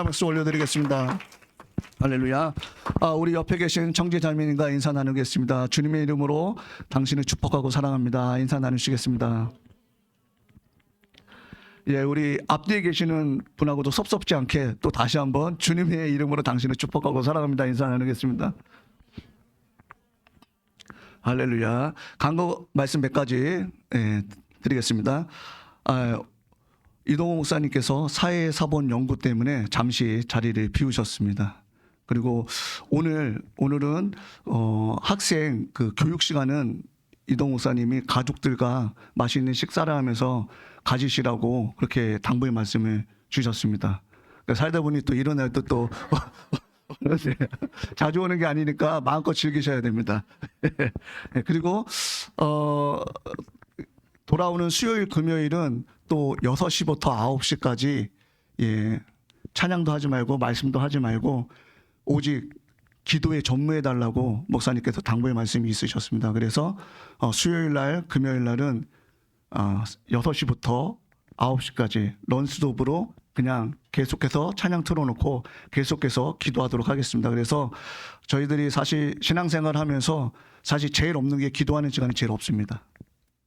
박수 올려드리겠습니다. 할렐루야. 우리 옆에 계신 청지자매님과 인사 나누겠습니다. 주님의 이름으로 당신을 축복하고 사랑합니다. 인사 나누시겠습니다. 예, 우리 앞뒤에 계시는 분하고도 섭섭지 않게 또 다시 한번 주님의 이름으로 당신을 축복하고 사랑합니다. 인사 나누겠습니다. 할렐루야. 간거 말씀 몇 가지 드리겠습니다. 이동호 목사님께서 사회사본 연구 때문에 잠시 자리를 비우셨습니다. 그리고 오늘은 학생 그 교육 시간은 이동호 목사님이 가족들과 맛있는 식사를 하면서 가지시라고 그렇게 당부의 말씀을 주셨습니다. 살다 보니 또 이런 날도 또 자주 오는 게 아니니까 마음껏 즐기셔야 됩니다. 그리고 돌아오는 수요일 금요일은 또 6시부터 9시까지 찬양도 하지 말고 말씀도 하지 말고 오직 기도에 전무해 달라고 목사님께서 당부의 말씀이 있으셨습니다. 그래서 수요일 날 금요일 날은 6시부터 9시까지 런스톱으로 그냥 계속해서 찬양 틀어놓고 계속해서 기도하도록 하겠습니다. 그래서 저희들이 사실 신앙생활 하면서 사실 제일 없는 게 기도하는 시간이 제일 없습니다.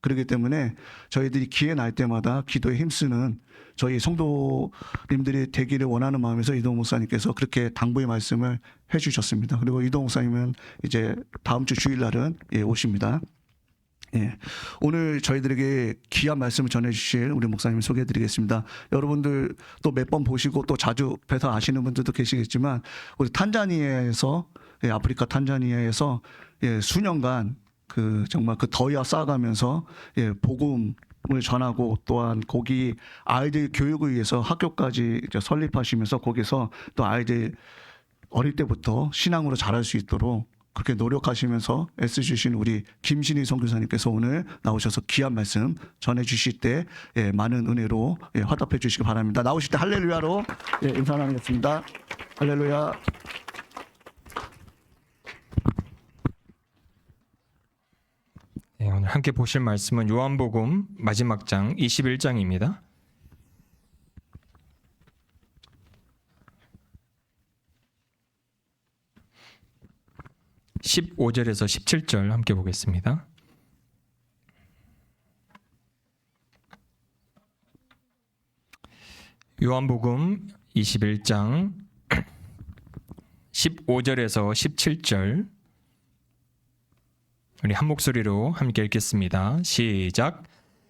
그렇기 때문에 저희들이 기회 날 때마다 기도에 힘쓰는 저희 성도님들이 되기를 원하는 마음에서 이동 목사님께서 그렇게 당부의 말씀을 해주셨습니다. 그리고 이동 목사님은 이제 다음 주 주일날은 오십니다. 오늘 저희들에게 귀한 말씀을 전해주실 우리 목사님을 소개해드리겠습니다. 여러분들 또 몇 번 보시고 또 자주 뵈서 아시는 분들도 계시겠지만 우리 탄자니아에서 아프리카 탄자니아에서 수년간 정말 그 더위와 싸가면서 복음을 전하고 또한 거기 아이들 교육을 위해서 학교까지 이제 설립하시면서 거기서 또 아이들 어릴 때부터 신앙으로 자랄 수 있도록 그렇게 노력하시면서 애쓰주신 우리 김신희 선교사님께서 오늘 나오셔서 귀한 말씀 전해주실 때 많은 은혜로 화답해 주시기 바랍니다. 나오실 때 할렐루야로 인사 나누겠습니다. 할렐루야. 오늘 함께 보실 말씀은 요한복음 마지막 장 21장입니다. 15절에서 17절 함께 보겠습니다. 요한복음 21장 15절에서 17절 우리 한 목소리로 함께 읽겠습니다. 시작.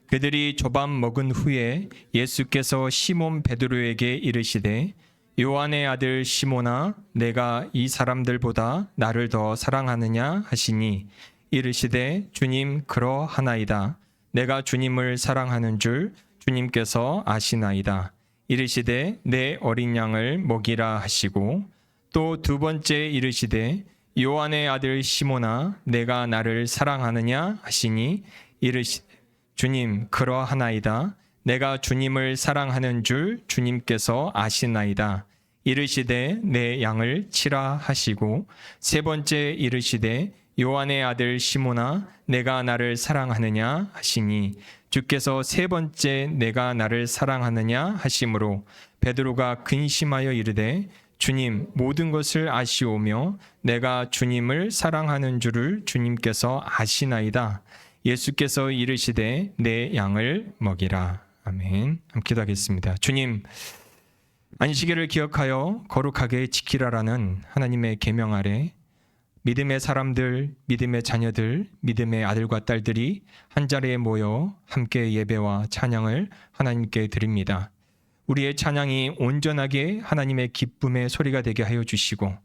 그들이 조밥 먹은 후에 예수께서 시몬 베드로에게 이르시되 요한의 아들 시몬아 내가 이 사람들보다 나를 더 사랑하느냐 하시니 이르시되 주님 그러하나이다. 내가 주님을 사랑하는 줄 주님께서 아시나이다. 이르시되 내 어린 양을 먹이라 하시고 또 두 번째 이르시되 요한의 아들 시몬아 내가 나를 사랑하느냐 하시니 이르시되 주님 그러하나이다. 내가 주님을 사랑하는 줄 주님께서 아시나이다. 이르시되 내 양을 치라 하시고 세 번째 이르시되 요한의 아들 시몬아 내가 나를 사랑하느냐 하시니 주께서 세 번째 내가 나를 사랑하느냐 하심으로 베드로가 근심하여 이르되 주님 모든 것을 아시오며 내가 주님을 사랑하는 줄을 주님께서 아시나이다. 예수께서 이르시되 내 양을 먹이라. 아멘. 함께 기도하겠습니다. 주님, 안식일을 기억하여 거룩하게 지키라라는 하나님의 계명 아래 믿음의 사람들, 믿음의 자녀들, 믿음의 아들과 딸들이 한자리에 모여 함께 예배와 찬양을 하나님께 드립니다. 우리의 찬양이 온전하게 하나님의 기쁨의 소리가 되게 하여 주시고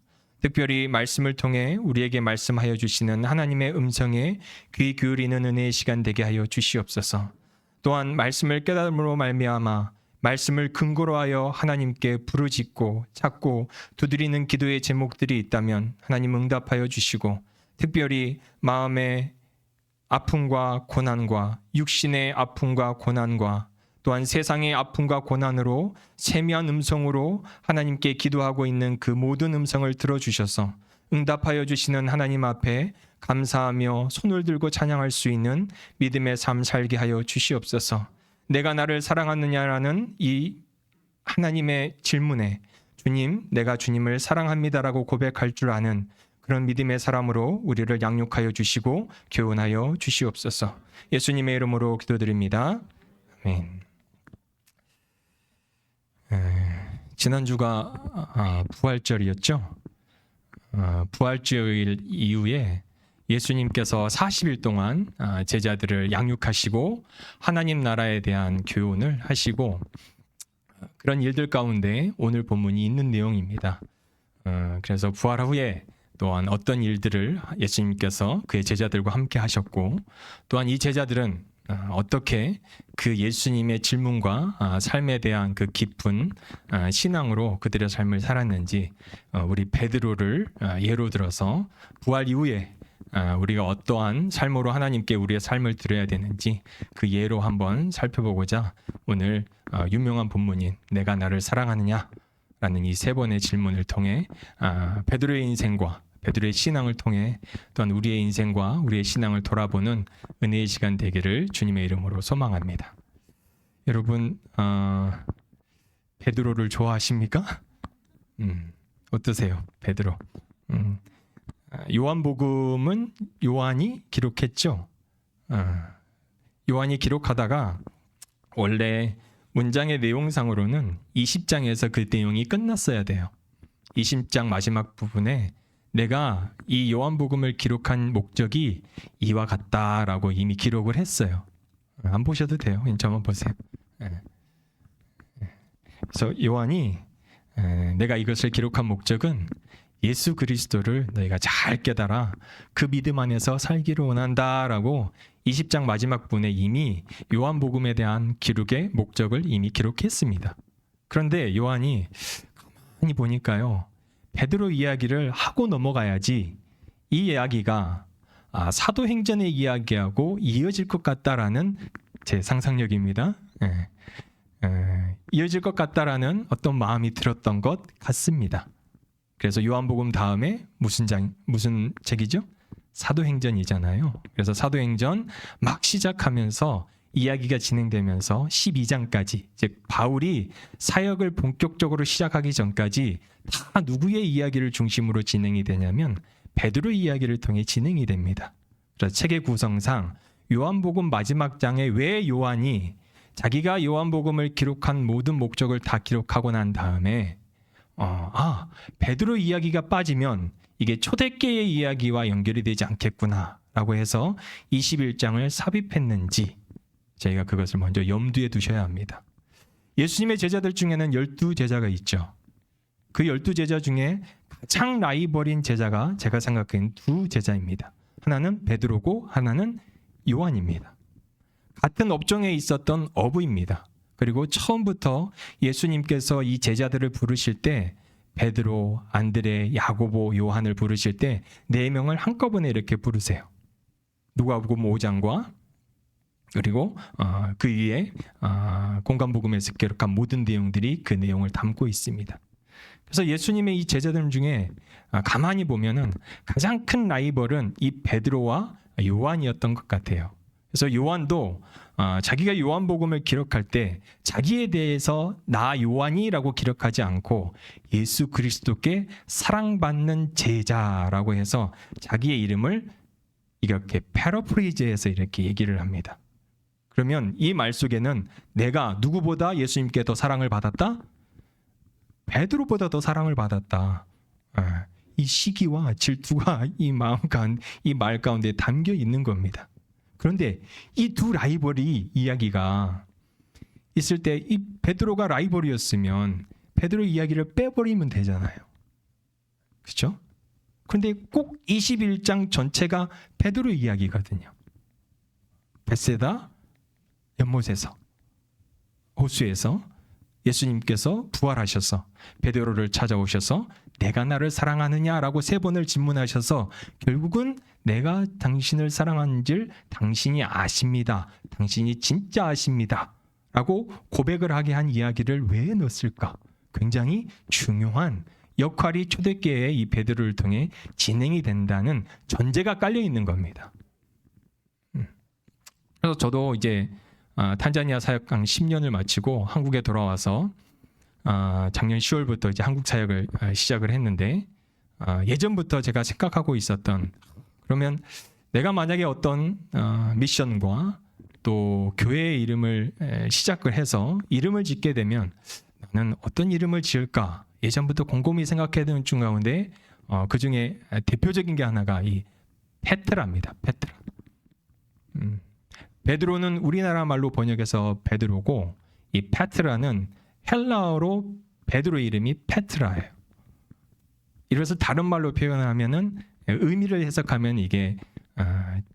특별히 말씀을 통해 우리에게 말씀하여 주시는 하나님의 음성에 귀 기울이는 은혜의 시간 되게 하여 주시옵소서. 또한 말씀을 깨달음으로 말미암아 말씀을 근거로 하여 하나님께 부르짖고 찾고 두드리는 기도의 제목들이 있다면 하나님 응답하여 주시고 특별히 마음의 아픔과 고난과 육신의 아픔과 고난과 또한 세상의 아픔과 고난으로 세미한 음성으로 하나님께 기도하고 있는 그 모든 음성을 들어주셔서 응답하여 주시는 하나님 앞에 감사하며 손을 들고 찬양할 수 있는 믿음의 삶 살게 하여 주시옵소서. 내가 나를 사랑하느냐라는 이 하나님의 질문에 주님, 내가 주님을 사랑합니다라고 고백할 줄 아는 그런 믿음의 사람으로 우리를 양육하여 주시고 교훈하여 주시옵소서. 예수님의 이름으로 기도드립니다. 아멘. 지난주가 부활절이었죠. 부활절 이후에 예수님께서 40일 동안 제자들을 양육하시고 하나님 나라에 대한 교훈을 하시고 그런 일들 가운데 오늘 본문이 있는 내용입니다. 그래서 부활 후에 또한 어떤 일들을 예수님께서 그의 제자들과 함께 하셨고 또한 이 제자들은 어떻게 그 예수님의 질문과 삶에 대한 그 깊은 신앙으로 그들의 삶을 살았는지 우리 베드로를 예로 들어서 부활 이후에 우리가 어떠한 삶으로 하나님께 우리의 삶을 드려야 되는지 그 예로 한번 살펴보고자 오늘 유명한 본문인 내가 나를 사랑하느냐 라는 이 세 번의 질문을 통해 베드로의 인생과 베드로의 신앙을 통해 또한 우리의 인생과 우리의 신앙을 돌아보는 은혜의 시간 되기를 주님의 이름으로 소망합니다. 여러분 베드로를 좋아하십니까? 어떠세요? 베드로. 요한복음은 요한이 기록했죠. 요한이 기록하다가 원래 문장의 내용상으로는 20장에서 그 내용이 끝났어야 돼요. 20장 마지막 부분에 내가 이 요한복음을 기록한 목적이 이와 같다라고 이미 기록을 했어요. 안 보셔도 돼요. 그냥 저만 보세요. 그래서 요한이 내가 이것을 기록한 목적은 예수 그리스도를 너희가 잘 깨달아 그 믿음 안에서 살기를 원한다라고 20장 마지막 부분에 이미 요한복음에 대한 기록의 목적을 이미 기록했습니다. 그런데 요한이 가만히 보니까요. 베드로 이야기를 하고 넘어가야지 이 이야기가 사도행전의 이야기하고 이어질 것 같다라는 제 상상력입니다. 이어질 것 같다라는 어떤 마음이 들었던 것 같습니다. 그래서 요한복음 다음에 무슨 책이죠? 사도행전이잖아요. 그래서 사도행전 막 시작하면서 이야기가 진행되면서 12장까지 즉 바울이 사역을 본격적으로 시작하기 전까지 다 누구의 이야기를 중심으로 진행이 되냐면 베드로 이야기를 통해 진행이 됩니다. 그래서 책의 구성상 요한복음 마지막 장에 왜 요한이 자기가 요한복음을 기록한 모든 목적을 다 기록하고 난 다음에 베드로 이야기가 빠지면 이게 초대교회의 이야기와 연결이 되지 않겠구나 라고 해서 21장을 삽입했는지 저희가 그것을 먼저 염두에 두셔야 합니다. 예수님의 제자들 중에는 12제자가 있죠. 그 12제자 중에 가장 라이벌인 제자가 제가 생각하는 두 제자입니다. 하나는 베드로고 하나는 요한입니다. 같은 업종에 있었던 어부입니다. 그리고 처음부터 예수님께서 이 제자들을 부르실 때 베드로, 안드레, 야고보, 요한을 부르실 때 4명을 한꺼번에 이렇게 부르세요. 누가복음 5장과 그리고 그 위에 공간복음에서 기록한 모든 내용들이 그 내용을 담고 있습니다. 그래서 예수님의 이 제자들 중에 가만히 보면은 가장 큰 라이벌은 이 베드로와 요한이었던 것 같아요. 그래서 요한도 자기가 요한복음을 기록할 때 자기에 대해서 나 요한이라고 기록하지 않고 예수 그리스도께 사랑받는 제자라고 해서 자기의 이름을 이렇게 패러프리즈해서 이렇게 얘기를 합니다. 그러면 이 말 속에는 내가 누구보다 예수님께 더 사랑을 받았다? 베드로보다 더 사랑을 받았다. 이 시기와 질투가 이 말 가운데 담겨 있는 겁니다. 그런데 이 두 라이벌이 이야기가 있을 때 이 베드로가 라이벌이었으면 베드로 이야기를 빼버리면 되잖아요. 그렇죠? 그런데 꼭 21장 전체가 베드로 이야기거든요. 벳세다, 연못에서, 호수에서 예수님께서 부활하셔서 베드로를 찾아오셔서 내가 나를 사랑하느냐라고 3번을 질문하셔서 결국은 내가 당신을 사랑하는 줄 당신이 아십니다. 당신이 진짜 아십니다. 라고 고백을 하게 한 이야기를 왜 넣었을까? 굉장히 중요한 역할이 초대교회의 이 베드로를 통해 진행이 된다는 전제가 깔려 있는 겁니다. 그래서 저도 이제 탄자니아 사역 한 10년을 마치고 한국에 돌아와서 작년 10월부터 이제 한국 사역을 시작을 했는데 예전부터 제가 생각하고 있었던 그러면 내가 만약에 어떤 미션과 또 교회의 이름을 시작을 해서 이름을 짓게 되면 나는 어떤 이름을 지을까 예전부터 곰곰이 생각해둔 중 가운데 그 중에 대표적인 게 하나가 이 페트라입니다. 페트라. 베드로는 우리나라 말로 번역해서 베드로고 이 페트라는 헬라어로 베드로의 이름이 페트라예요. 이래서 다른 말로 표현을 하면은 의미를 해석하면 이게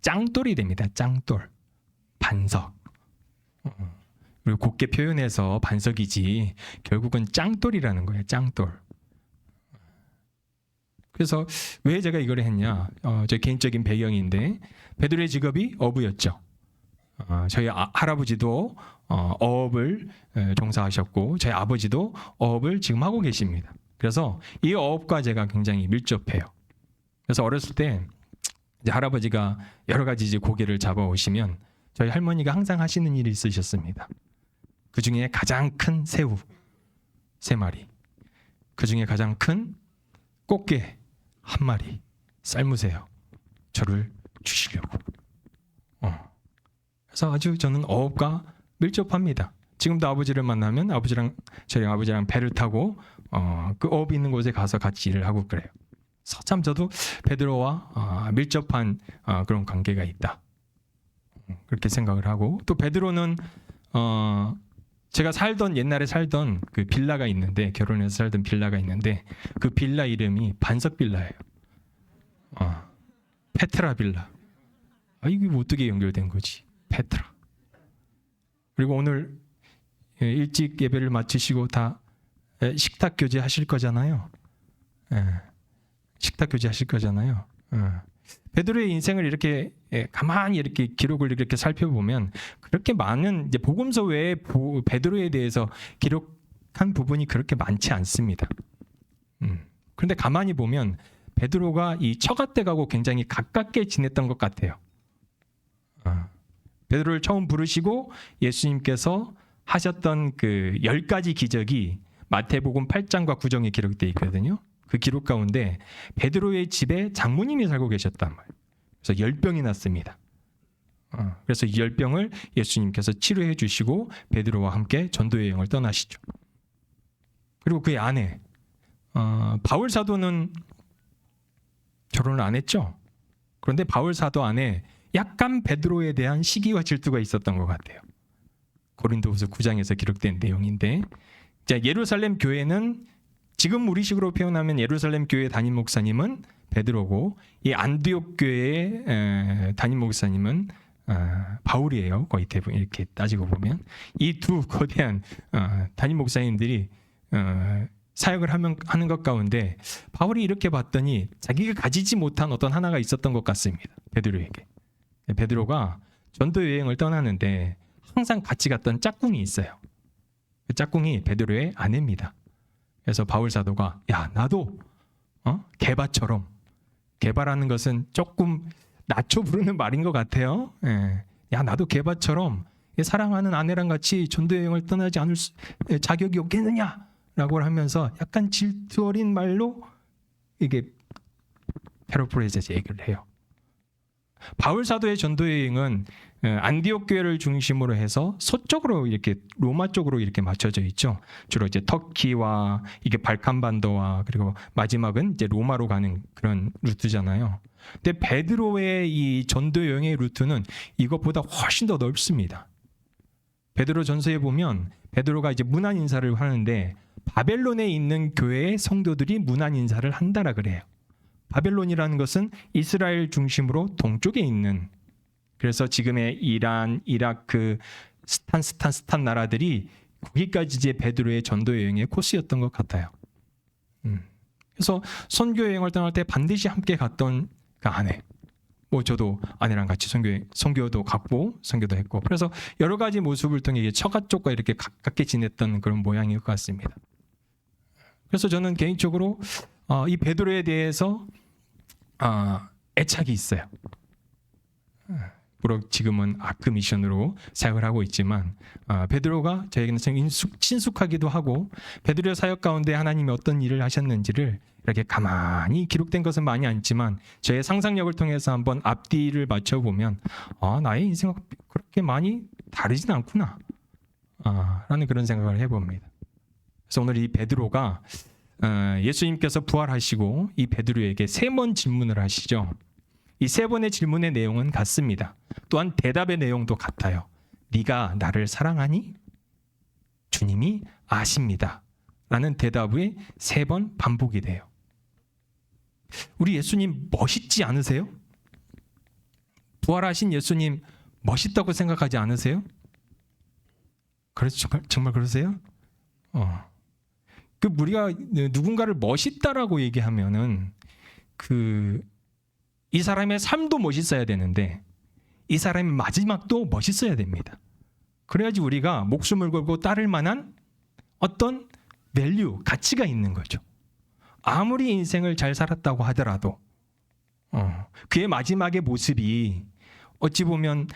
짱돌이 됩니다. 짱돌, 반석. 그리고 곱게 표현해서 반석이지 결국은 짱돌이라는 거예요. 짱돌. 그래서 왜 제가 이걸 했냐? 제 개인적인 배경인데 베드로의 직업이 어부였죠. 저희 할아버지도 어업을 종사하셨고 저희 아버지도 어업을 지금 하고 계십니다. 그래서 이 어업과 제가 굉장히 밀접해요. 그래서 어렸을 때 이제 할아버지가 여러 가지 이제 고기를 잡아오시면 저희 할머니가 항상 하시는 일이 있으셨습니다. 그 중에 가장 큰 새우 3마리, 그 중에 가장 큰 꽃게 1마리 삶으세요. 저를 주시려고. 그래서 아주 저는 어업과 밀접합니다. 지금도 아버지를 만나면 저희 아버지랑 배를 타고 그 어업이 있는 곳에 가서 같이 일을 하고 그래요. 참 저도 베드로와 밀접한 그런 관계가 있다. 그렇게 생각을 하고 또 베드로는 제가 옛날에 살던 그 빌라가 있는데 결혼해서 살던 빌라가 있는데 그 빌라 이름이 반석 빌라예요. 페트라 빌라. 이게 어떻게 연결된 거지? 페트라. 그리고 오늘 일찍 예배를 마치시고 다 식탁 교제 하실 거잖아요. 식탁 교제 하실 거잖아요. 베드로의 인생을 이렇게 가만히 이렇게 기록을 이렇게 살펴보면 그렇게 많은 이제 복음서 외에 베드로에 대해서 기록한 부분이 그렇게 많지 않습니다. 그런데 가만히 보면 베드로가 이 처갓댁 가고 굉장히 가깝게 지냈던 것 같아요. 베드로를 처음 부르시고 예수님께서 하셨던 그 10가지 기적이 마태복음 8장과 9장에 기록되어 있거든요. 그 기록 가운데 베드로의 집에 장모님이 살고 계셨단 말이에요. 그래서 열병이 났습니다. 그래서 이 열병을 예수님께서 치료해 주시고 베드로와 함께 전도 여행을 떠나시죠. 그리고 그의 아내 바울 사도는 결혼을 안 했죠. 그런데 바울 사도 안에 약간 베드로에 대한 시기와 질투가 있었던 것 같아요. 고린도후서 9장에서 기록된 내용인데, 자, 예루살렘 교회는 지금 우리식으로 표현하면 예루살렘 교회 담임 목사님은 베드로고 이 안디옥 교회의 담임 목사님은 바울이에요. 거의 대부분 이렇게 따지고 보면 이 두 거대한 담임 목사님들이 사역을 하는 것 가운데 바울이 이렇게 봤더니 자기가 가지지 못한 어떤 하나가 있었던 것 같습니다. 베드로에게. 베드로가 전도 여행을 떠나는데 항상 같이 갔던 짝꿍이 있어요. 그 짝꿍이 베드로의 아내입니다. 그래서 바울 사도가 야 나도 개바처럼, 개바라는 것은 조금 낮춰 부르는 말인 것 같아요. 야 나도 개바처럼 사랑하는 아내랑 같이 전도 여행을 떠나지 않을 자격이 없겠느냐라고 하면서 약간 질투 어린 말로 이게 패러프레이즈 얘기를 해요. 바울 사도의 전도 여행은 안디옥 교회를 중심으로 해서 서쪽으로 이렇게 로마 쪽으로 이렇게 맞춰져 있죠. 주로 이제 터키와 이게 발칸반도와 그리고 마지막은 이제 로마로 가는 그런 루트잖아요. 근데 베드로의 이 전도 여행의 루트는 이것보다 훨씬 더 넓습니다. 베드로 전서에 보면 베드로가 이제 문안 인사를 하는데 바벨론에 있는 교회의 성도들이 문안 인사를 한다라 그래요. 바벨론이라는 것은 이스라엘 중심으로 동쪽에 있는, 그래서 지금의 이란, 이라크, 스탄 나라들이 거기까지 이제 베드로의 전도 여행의 코스였던 것 같아요. 그래서 선교 여행을 떠날 때 반드시 함께 갔던 그 아내. 저도 아내랑 같이 선교도 갔고 선교도 했고, 그래서 여러 가지 모습을 통해 처가 쪽과 이렇게 가깝게 지냈던 그런 모양일 것 같습니다. 그래서 저는 개인적으로 이 베드로에 대해서 애착이 있어요. 비록 지금은 아크 미션으로 사역을 하고 있지만 베드로가 저에게는 친숙하기도 하고 베드로의 사역 가운데 하나님이 어떤 일을 하셨는지를 이렇게 가만히 기록된 것은 많이 않지만 저의 상상력을 통해서 한번 앞뒤를 맞춰보면 나의 인생과 그렇게 많이 다르진 않구나 라는 그런 생각을 해봅니다. 그래서 오늘 이 베드로가 예수님께서 부활하시고 이 베드로에게 3번 질문을 하시죠. 이 3번의 질문의 내용은 같습니다. 또한 대답의 내용도 같아요. 네가 나를 사랑하니? 주님이 아십니다. 라는 대답이 3번 반복이 돼요. 우리 예수님 멋있지 않으세요? 부활하신 예수님 멋있다고 생각하지 않으세요? 그래서 정말 그러세요? 우리가 누군가를 멋있다라고 얘기하면은 이 사람의 삶도 멋있어야 되는데 이 사람의 마지막도 멋있어야 됩니다. 그래야지 우리가 목숨을 걸고 따를 만한 어떤 밸류, 가치가 있는 거죠. 아무리 인생을 잘 살았다고 하더라도 그의 마지막의 모습이 어찌 보면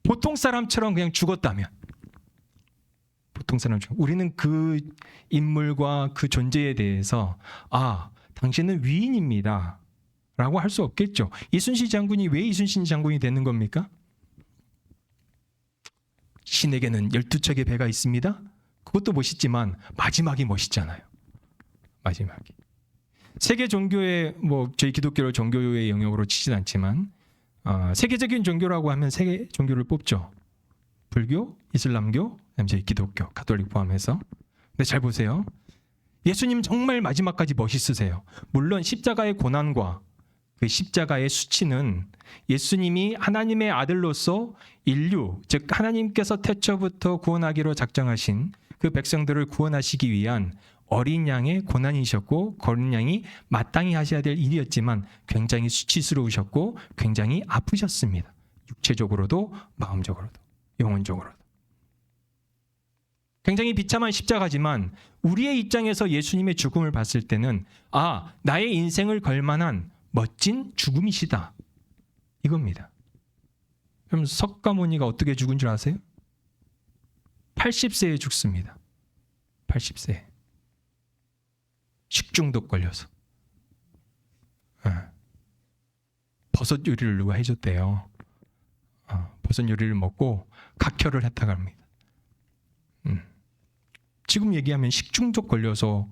보통 사람처럼 그냥 죽었다면 우리는 그 인물과 그 존재에 대해서 당신은 위인입니다 라고 할 수 없겠죠. 이순신 장군이 왜 이순신 장군이 되는 겁니까? 신에게는 12척의 배가 있습니다. 그것도 멋있지만 마지막이 멋있잖아요. 마지막이. 세계 종교의 저희 기독교를 종교의 영역으로 치진 않지만 세계적인 종교라고 하면 세 종교를 뽑죠. 불교, 이슬람교, 그다음에 저희 기독교, 가톨릭 포함해서. 근데 잘 보세요. 예수님 정말 마지막까지 멋있으세요. 물론 십자가의 고난과 그 십자가의 수치는 예수님이 하나님의 아들로서 인류, 즉 하나님께서 태초부터 구원하기로 작정하신 그 백성들을 구원하시기 위한 어린 양의 고난이셨고 어린 양이 마땅히 하셔야 될 일이었지만 굉장히 수치스러우셨고 굉장히 아프셨습니다. 육체적으로도 마음적으로도 영혼적으로도. 굉장히 비참한 십자가지만 우리의 입장에서 예수님의 죽음을 봤을 때는 나의 인생을 걸만한 멋진 죽음이시다. 이겁니다. 그럼 석가모니가 어떻게 죽은 줄 아세요? 80세에 죽습니다. 80세. 식중독 걸려서. 버섯 요리를 누가 해줬대요. 버섯 요리를 먹고 각혈을 했다고 합니다. 지금 얘기하면 식중독 걸려서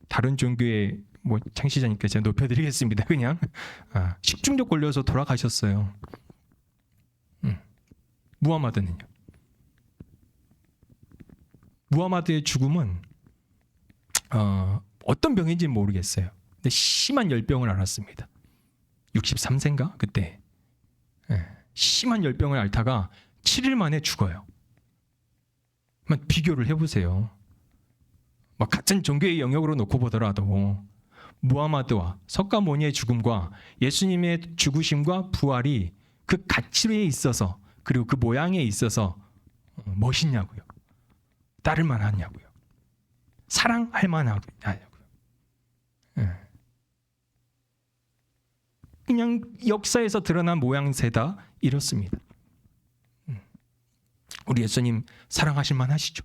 다른 종교의 창시자니까 제가 높여드리겠습니다. 그냥 식중독 걸려서 돌아가셨어요. 무하마드는요. 무하마드의 죽음은 어떤 병인지 모르겠어요. 근데 심한 열병을 앓았습니다. 63세인가 그때. 심한 열병을 앓다가 7일 만에 죽어요. 비교를 해보세요. 같은 종교의 영역으로 놓고 보더라도 무하마드와 석가모니의 죽음과 예수님의 죽으심과 부활이 그 가치에 있어서 그리고 그 모양에 있어서 멋있냐고요. 따를 만하냐고요. 사랑할 만하냐고요. 그냥 역사에서 드러난 모양새다 이렇습니다. 우리 예수님 사랑하실 만하시죠?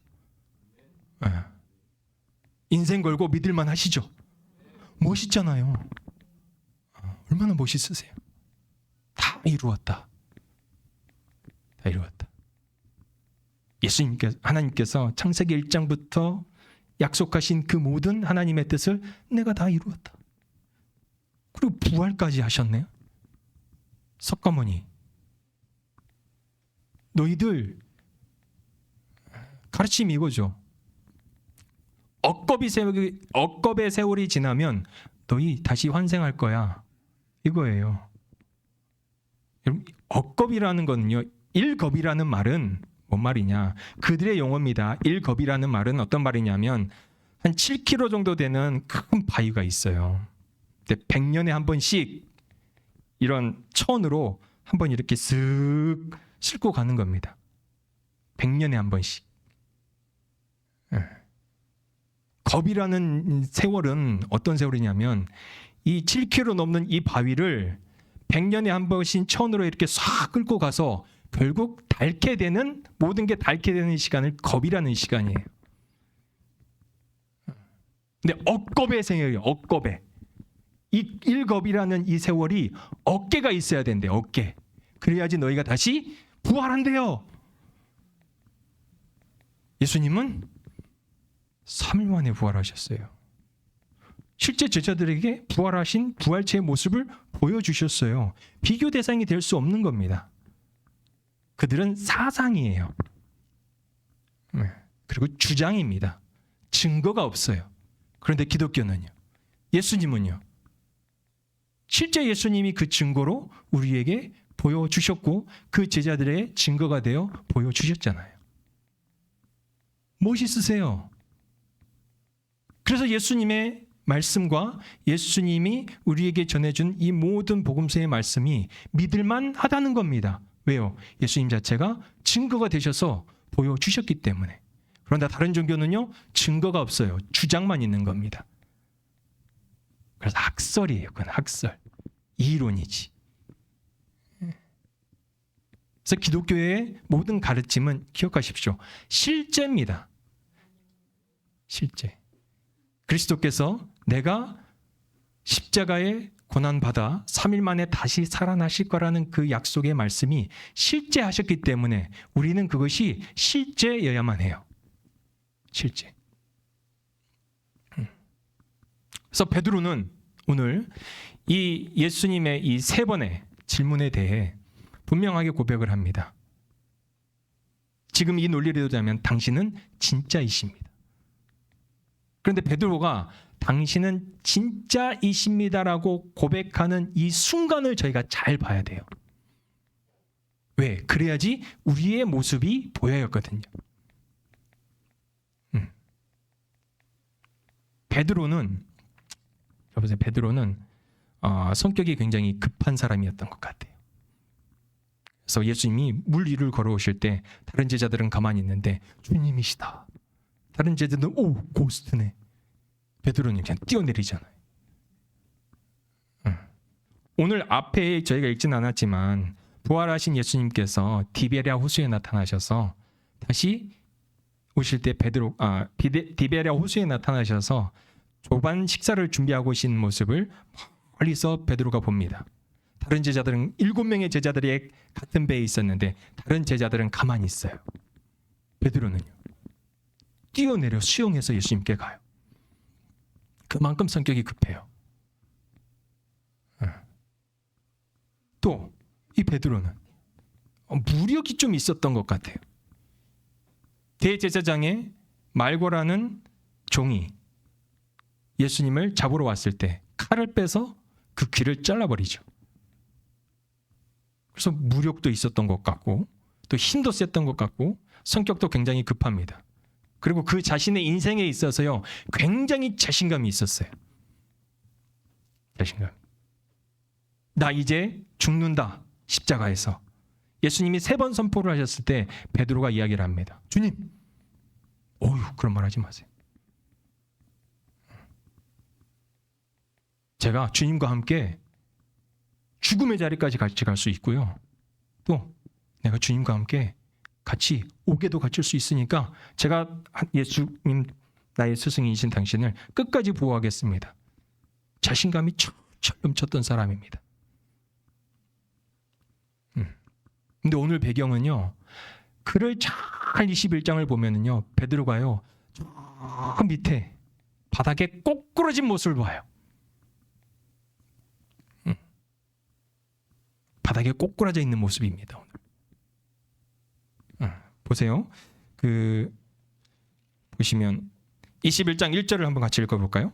인생 걸고 믿을 만하시죠? 멋있잖아요. 얼마나 멋있으세요? 다 이루었다. 다 이루었다. 하나님께서 창세기 1장부터 약속하신 그 모든 하나님의 뜻을 내가 다 이루었다. 그리고 부활까지 하셨네요. 석가모니, 너희들 가르침이 이거죠. 억겁의 세월이 지나면 너희 다시 환생할 거야. 이거예요. 억겁이라는 거는요. 일겁이라는 말은 뭔 말이냐. 그들의 용어입니다. 일겁이라는 말은 어떤 말이냐면 한 7km 정도 되는 큰 바위가 있어요. 근데 100년에 한 번씩 이런 천으로 한 번 이렇게 쓱 싣고 가는 겁니다. 100년에 한 번씩. 겁이라는 세월은 어떤 세월이냐면 이 7km 넘는 이 바위를 100년에 한 번씩 천으로 이렇게 싹 끌고 가서 결국 닳게 되는, 모든 게 닳게 되는 시간을 겁이라는 시간이에요. 근데 억겁의 생애예요. 억겁의. 이 일겁이라는 이 세월이 어깨가 있어야 된대요. 어깨. 그래야지 너희가 다시 부활한대요. 예수님은 3일 만에 부활하셨어요. 실제 제자들에게 부활하신 부활체의 모습을 보여주셨어요. 비교 대상이 될 수 없는 겁니다. 그들은 사상이에요. 그리고 주장입니다. 증거가 없어요. 그런데 기독교는요. 예수님은요. 실제 예수님이 그 증거로 우리에게 보여주셨고 그 제자들의 증거가 되어 보여주셨잖아요. 멋있으세요. 그래서 예수님의 말씀과 예수님이 우리에게 전해준 이 모든 복음서의 말씀이 믿을만 하다는 겁니다. 왜요? 예수님 자체가 증거가 되셔서 보여주셨기 때문에. 그런데 다른 종교는요, 증거가 없어요. 주장만 있는 겁니다. 그래서 학설이에요. 그건 학설. 이론이지. 그래서 기독교의 모든 가르침은 기억하십시오. 실제입니다. 실제. 그리스도께서 내가 십자가에 고난받아 3일 만에 다시 살아나실 거라는 그 약속의 말씀이 실제 하셨기 때문에 우리는 그것이 실제여야만 해요. 실제. 그래서 베드로는 오늘 이 예수님의 이 3번의 질문에 대해 분명하게 고백을 합니다. 지금 이 논리를 보자면 당신은 진짜이십니다. 그런데 베드로가 당신은 진짜이십니다라고 고백하는 이 순간을 저희가 잘 봐야 돼요. 왜? 그래야지 우리의 모습이 보여였거든요. 베드로는 성격이 굉장히 급한 사람이었던 것 같아요. 그래서 예수님이 물 위를 걸어오실 때 다른 제자들은 가만히 있는데 주님이시다. 다른 제자들은 오, 고스트네. 베드로는 그냥 뛰어내리잖아요. 오늘 앞에 저희가 읽진 않았지만 부활하신 예수님께서 디베랴 호수에 나타나셔서 다시 오실 때 디베랴 호수에 나타나셔서 조반 식사를 준비하고 계신 모습을 멀리서 베드로가 봅니다. 다른 제자들은 7명의 제자들이 같은 배에 있었는데 다른 제자들은 가만히 있어요. 베드로는요. 뛰어내려 수영해서 예수님께 가요. 그만큼 성격이 급해요. 또 이 베드로는 무력이 좀 있었던 것 같아요. 대제사장의 말고라는 종이 예수님을 잡으러 왔을 때 칼을 빼서 그 귀를 잘라버리죠. 그래서 무력도 있었던 것 같고 또 힘도 셌던 것 같고 성격도 굉장히 급합니다. 그리고 그 자신의 인생에 있어서요 굉장히 자신감이 있었어요. 자신감. 나 이제 죽는다. 십자가에서. 예수님이 3번 선포를 하셨을 때 베드로가 이야기를 합니다. 주님, 어휴 그런 말 하지 마세요. 제가 주님과 함께 죽음의 자리까지 같이 갈 수 있고요. 또 내가 주님과 함께 같이 옥에도 갇힐 수 있으니까 제가 예수님 나의 스승이신 당신을 끝까지 보호하겠습니다. 자신감이 철철 넘쳤던 사람입니다. 근데 오늘 배경은요. 글을 잘 21장을 보면은요. 베드로가요. 저 밑에 바닥에 꼬꾸라진 모습을 봐요. 바닥에 꼬꾸라져 있는 모습입니다. 오늘. 보세요. 보시면 21장 1절을 한번 같이 읽어볼까요?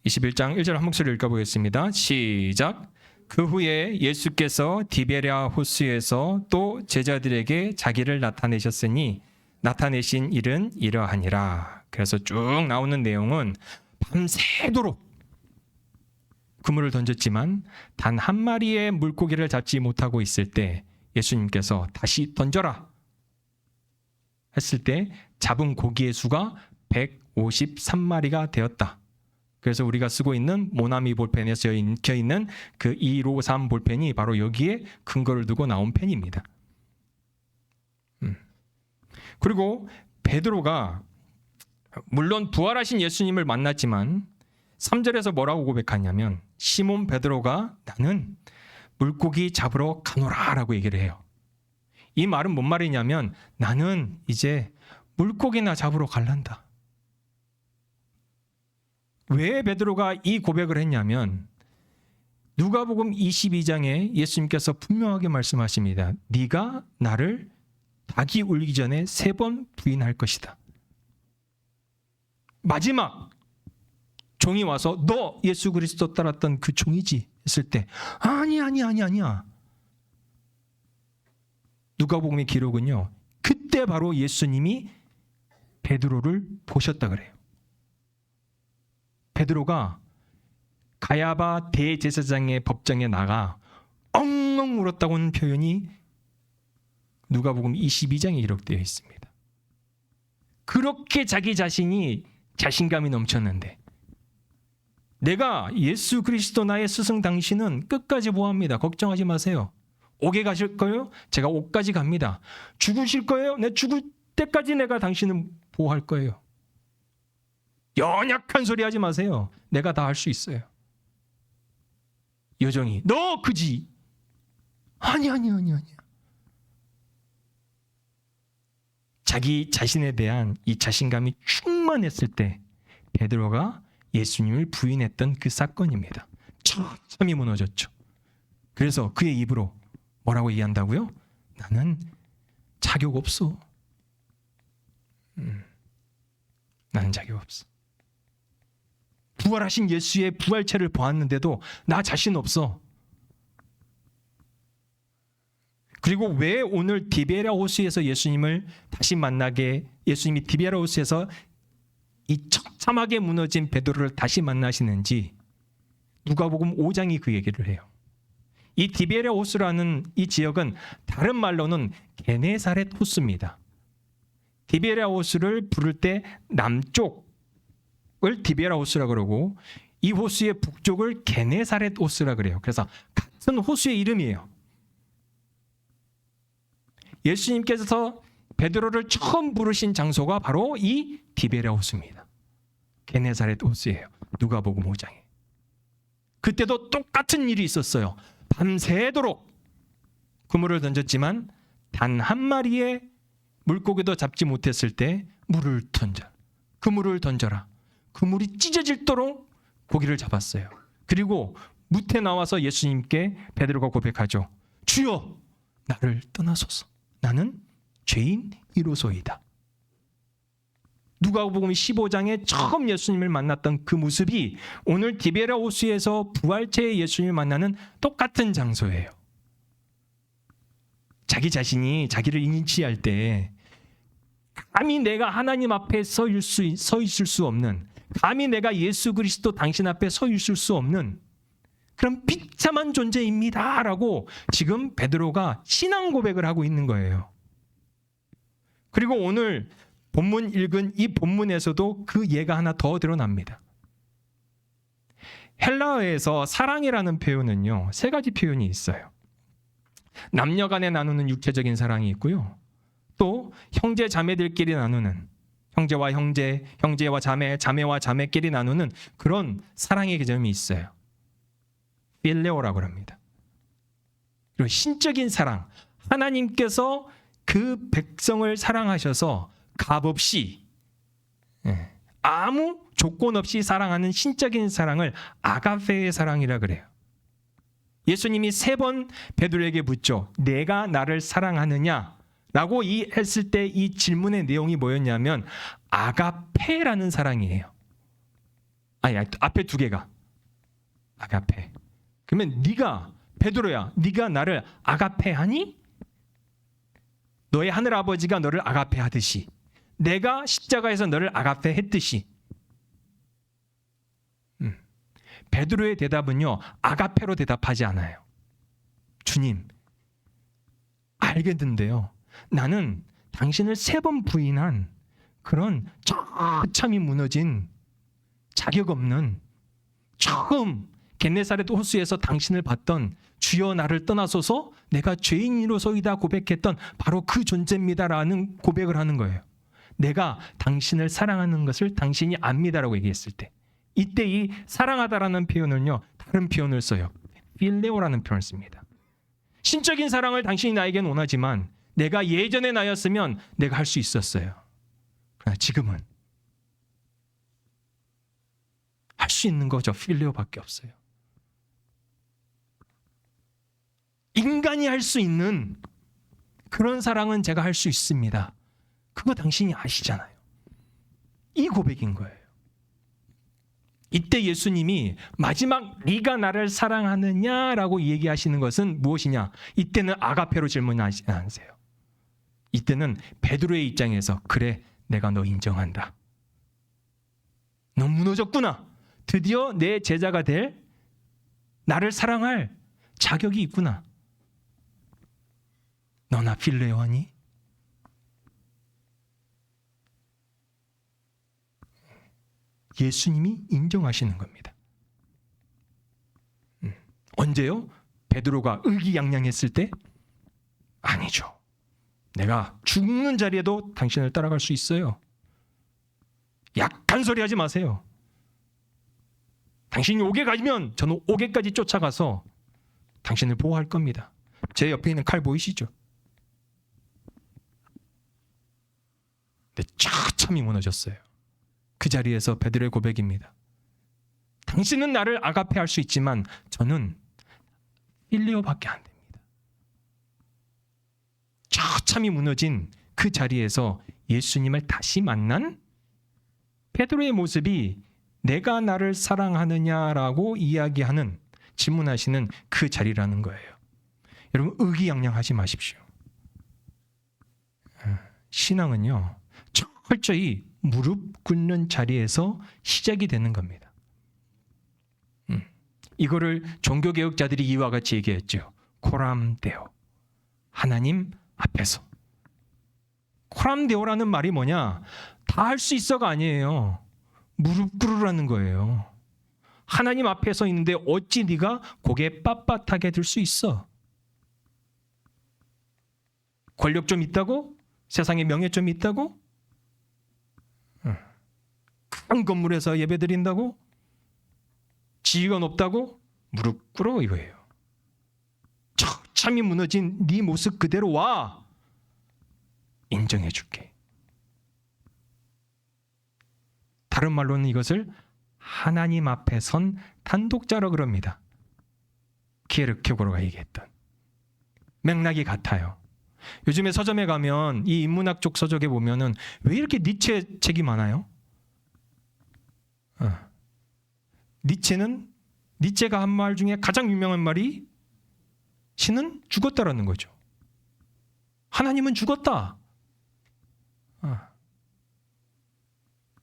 (21장 1절) 한 목소리 읽어보겠습니다. 시작. 그 후에 예수께서 디베랴 호수에서 또 제자들에게 자기를 나타내셨으니 나타내신 일은 이러하니라. 그래서 쭉 나오는 내용은 밤새도록 그물을 던졌지만 단 한 마리의 물고기를 잡지 못하고 있을 때 예수님께서 다시 던져라 했을 때 잡은 고기의 수가 153마리가 되었다. 그래서 우리가 쓰고 있는 모나미 볼펜에서 읽혀 있는 그 153 볼펜이 바로 여기에 근거를 두고 나온 펜입니다. 그리고 베드로가 물론 부활하신 예수님을 만났지만 3절에서 뭐라고 고백하냐면 시몬 베드로가 나는 물고기 잡으러 가노라라고 얘기를 해요. 이 말은 뭔 말이냐면 나는 이제 물고기나 잡으러 갈란다. 왜 베드로가 이 고백을 했냐면 누가복음 22장에 예수님께서 분명하게 말씀하십니다. 네가 나를 닭이 울기 전에 3번 부인할 것이다. 마지막 종이 와서 너 예수 그리스도 따랐던 그 종이지 했을 때 아니야. 누가복음의 기록은요. 그때 바로 예수님이 베드로를 보셨다 그래요. 베드로가 가야바 대제사장의 법정에 나가 엉엉 울었다고는 표현이 누가복음 22장에 기록되어 있습니다. 그렇게 자기 자신이 자신감이 넘쳤는데 내가 예수 그리스도 나의 스승 당신은 끝까지 보호합니다. 걱정하지 마세요. 옥에 가실 거예요? 제가 옥까지 갑니다. 죽으실 거예요? 내 죽을 때까지 내가 당신을 보호할 거예요. 연약한 소리 하지 마세요. 내가 다 할 수 있어요. 여정이 너 그지? 아니야. 자기 자신에 대한 이 자신감이 충만했을 때 베드로가 예수님을 부인했던 그 사건입니다. 처참히 무너졌죠. 그래서 그의 입으로 뭐라고 얘기한다고요? 나는 자격 없어. 나는 자격 없어. 부활하신 예수의 부활체를 보았는데도 나 자신 없어. 그리고 왜 오늘 디베랴 호수에서 예수님을 다시 만나게 예수님이 디베랴 호수에서 이 처참하게 무너진 베드로를 다시 만나시는지 누가복음 5장이 그 얘기를 해요. 이 디베랴 호수라는 이 지역은 다른 말로는 게네사렛 호수입니다. 디베랴 호수를 부를 때 남쪽을 디베랴 호수라 그러고 이 호수의 북쪽을 게네사렛 호수라 그래요. 그래서 같은 호수의 이름이에요. 예수님께서 베드로를 처음 부르신 장소가 바로 이 디베랴 호수입니다. 게네사렛 호수예요. 누가복음 5장에. 그때도 똑같은 일이 있었어요. 밤새도록 그물을 던졌지만 단 한 마리의 물고기도 잡지 못했을 때 물을 던져. 그물을 던져라. 그물이 찢어질도록 고기를 잡았어요. 그리고 무태 나와서 예수님께 베드로가 고백하죠. 주여 나를 떠나소서. 나는 죄인 이로소이다. 누가복음 15장에 처음 예수님을 만났던 그 모습이 오늘 디베랴 호수에서 부활체의 예수님을 만나는 똑같은 장소예요. 자기 자신이 자기를 인치할 때 감히 내가 하나님 앞에 서 있을 수 없는, 감히 내가 예수 그리스도 당신 앞에 서 있을 수 없는 그런 비참한 존재입니다 라고 지금 베드로가 신앙 고백을 하고 있는 거예요. 그리고 오늘 본문 읽은 이 본문에서도 그 예가 하나 더 드러납니다. 헬라어에서 사랑이라는 표현은요, 3가지 표현이 있어요. 남녀 간에 나누는 육체적인 사랑이 있고요. 또 형제 자매들끼리 나누는, 형제와 형제, 형제와 자매, 자매와 자매끼리 나누는 그런 사랑의 개념이 있어요. 필레오라고 합니다. 그리고 신적인 사랑, 하나님께서 그 백성을 사랑하셔서 값없이 아무 조건 없이 사랑하는 신적인 사랑을 아가페의 사랑이라 그래요. 예수님이 3번 베드로에게 묻죠. 내가 나를 사랑하느냐? 라고 했을 때 이 질문의 내용이 뭐였냐면 아가페라는 사랑이에요. 아니, 앞에 2개가 아가페. 그러면 네가 베드로야, 네가 나를 아가페하니? 너의 하늘아버지가 너를 아가페하듯이 내가 십자가에서 너를 아가페했듯이. 베드로의 대답은요, 아가페로 대답하지 않아요. 주님, 알겠는데요, 나는 당신을 3번 부인한 그런 처참히 무너진 자격 없는 처음 겟네사렛 호수에서 당신을 봤던 주여 나를 떠나소서 내가 죄인으로서이다 고백했던 바로 그 존재입니다라는 고백을 하는 거예요. 내가 당신을 사랑하는 것을 당신이 압니다라고 얘기했을 때 이때 이 사랑하다라는 표현을요 다른 표현을 써요. 필레오라는 표현을 씁니다. 신적인 사랑을 당신이 나에게는 원하지만 내가 예전에 나였으면 내가 할 수 있었어요. 그러나 지금은 할 수 있는 거죠. 필레오밖에 없어요. 인간이 할 수 있는 그런 사랑은 제가 할 수 있습니다. 그거 당신이 아시잖아요. 이 고백인 거예요. 이때 예수님이 마지막 네가 나를 사랑하느냐라고 얘기하시는 것은 무엇이냐? 이때는 아가페로 질문하지 않으세요. 이때는 베드로의 입장에서 그래 내가 너 인정한다. 너 무너졌구나. 드디어 내 제자가 될 나를 사랑할 자격이 있구나. 너나 필레오하니? 예수님이 인정하시는 겁니다. 언제요? 베드로가 의기양양했을 때? 아니죠. 내가 죽는 자리에도 당신을 따라갈 수 있어요. 약한 소리 하지 마세요. 당신이 옥에 가면 저는 옥에까지 쫓아가서 당신을 보호할 겁니다. 제 옆에 있는 칼 보이시죠? 근데 처참히 무너졌어요. 그 자리에서 베드로의 고백입니다. 당신은 나를 아가페할 수 있지만 저는 필레오밖에 안 됩니다. 처참히 무너진 그 자리에서 예수님을 다시 만난 베드로의 모습이 내가 나를 사랑하느냐라고 이야기하는 질문하시는 그 자리라는 거예요. 여러분 의기양양하지 마십시오. 신앙은요 철저히 무릎 꿇는 자리에서 시작이 되는 겁니다. 이거를 종교개혁자들이 이와 같이 얘기했죠. 코람데오, 하나님 앞에서. 코람데오라는 말이 뭐냐? 다 할 수 있어가 아니에요. 무릎 꿇으라는 거예요. 하나님 앞에 서 있는데 어찌 네가 고개 빳빳하게 들 수 있어? 권력 좀 있다고? 세상에 명예 좀 있다고? 큰 건물에서 예배 드린다고? 지위가 높다고? 무릎 꿇어 이거예요. 처참히 무너진 네 모습 그대로 와. 인정해 줄게. 다른 말로는 이것을 하나님 앞에 선 단독자라 그럽니다. 키에르케고르가 얘기했던 맥락이 같아요. 요즘에 서점에 가면 이 인문학 쪽 서적에 보면은 왜 이렇게 니체 책이 많아요? 니체가 한 말 중에 가장 유명한 말이 신은 죽었다라는 거죠. 하나님은 죽었다.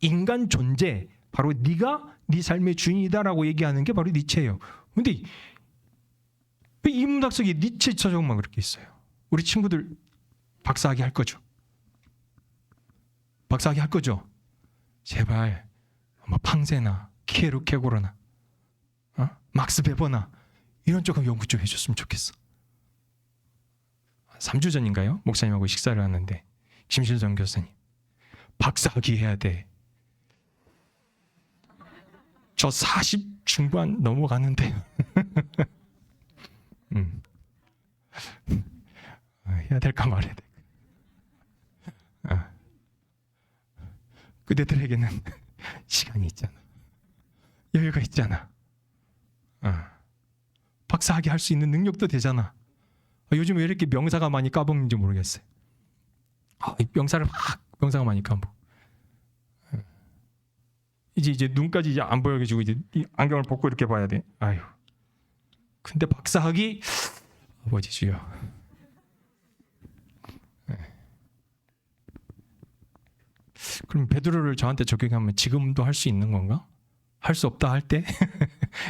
인간 존재, 바로 네가 네 삶의 주인이다라고 얘기하는 게 바로 니체예요. 근데 왜 인문학 속에 니체 서적만 그렇게 있어요? 우리 친구들 박사학위 할 거죠? 박사학위 할 거죠? 제발 뭐 팡세나 키에르케고르나 막스 베버나 이런 쪽은 연구 좀 해줬으면 좋겠어. 3주 전인가요? 목사님하고 식사를 하는데 김실성 교수님 박사학위 해야 돼. 저 40 중반 넘어가는데 해야 될까 말해야 돼. 그대들에게는 시간이 있잖아. 여유가 있잖아. 박사학위 할 수 있는 능력도 되잖아. 요즘 왜 이렇게 명사가 많이 까먹는지 모르겠어요. 명사가 많이 까먹어. 이제 눈까지 이제 안 보여가지고 이제 이 안경을 벗고 이렇게 봐야 돼. 아유. 근데 박사학위 아버지 주여. 그럼 베드로를 저한테 적용하면 지금도 할 수 있는 건가? 할 수 없다 할 때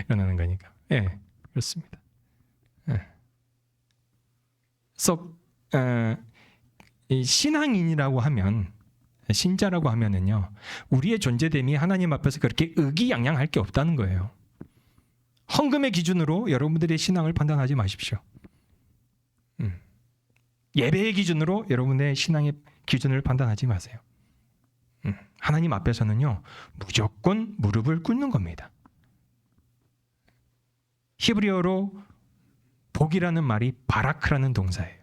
일어나는 거니까. 예, 그렇습니다. 예. 이 신앙인이라고 하면, 신자라고 하면은요, 우리의 존재됨이 하나님 앞에서 그렇게 의기양양할 게 없다는 거예요. 헌금의 기준으로 여러분들의 신앙을 판단하지 마십시오. 예배의 기준으로 여러분의 신앙의 기준을 판단하지 마세요. 하나님 앞에서는요, 무조건 무릎을 꿇는 겁니다. 히브리어로 복이라는 말이 바라크라는 동사예요.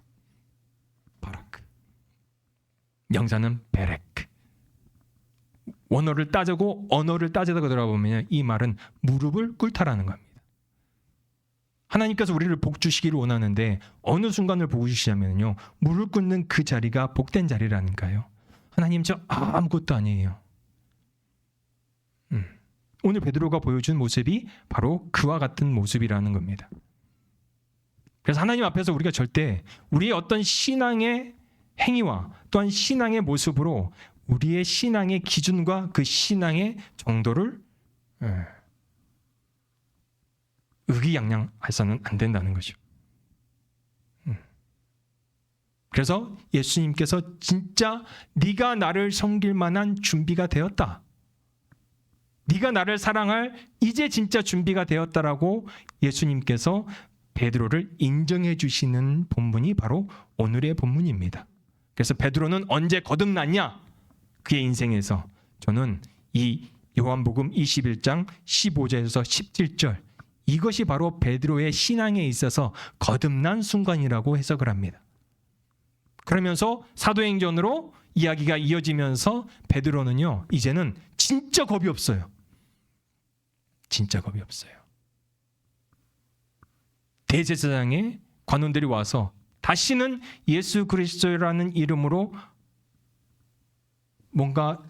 바라크. 명사는 베레크. 원어를 따지고 언어를 따지다가 들어보면 이 말은 무릎을 꿇다라는 겁니다. 하나님께서 우리를 복 주시기를 원하는데 어느 순간을 복 주시냐면요, 무릎 꿇는 그 자리가 복된 자리라니까요. 하나님, 저 아무것도 아니에요. 오늘 베드로가 보여준 모습이 바로 그와 같은 모습이라는 겁니다. 그래서 하나님 앞에서 우리가 절대 우리의 어떤 신앙의 행위와 또한 신앙의 모습으로 우리의 신앙의 기준과 그 신앙의 정도를 의기양양해서는 안 된다는 거죠. 그래서 예수님께서 진짜 네가 나를 섬길 만한 준비가 되었다, 네가 나를 사랑할 이제 진짜 준비가 되었다라고 예수님께서 베드로를 인정해 주시는 본문이 바로 오늘의 본문입니다. 그래서 베드로는 언제 거듭났냐? 그의 인생에서 저는 이 요한복음 21장 15절에서 17절, 이것이 바로 베드로의 신앙에 있어서 거듭난 순간이라고 해석을 합니다. 그러면서 사도행전으로 이야기가 이어지면서 베드로는요, 이제는 진짜 겁이 없어요. 진짜 겁이 없어요. 대제사장의 관원들이 와서 다시는 예수 그리스도라는 이름으로 뭔가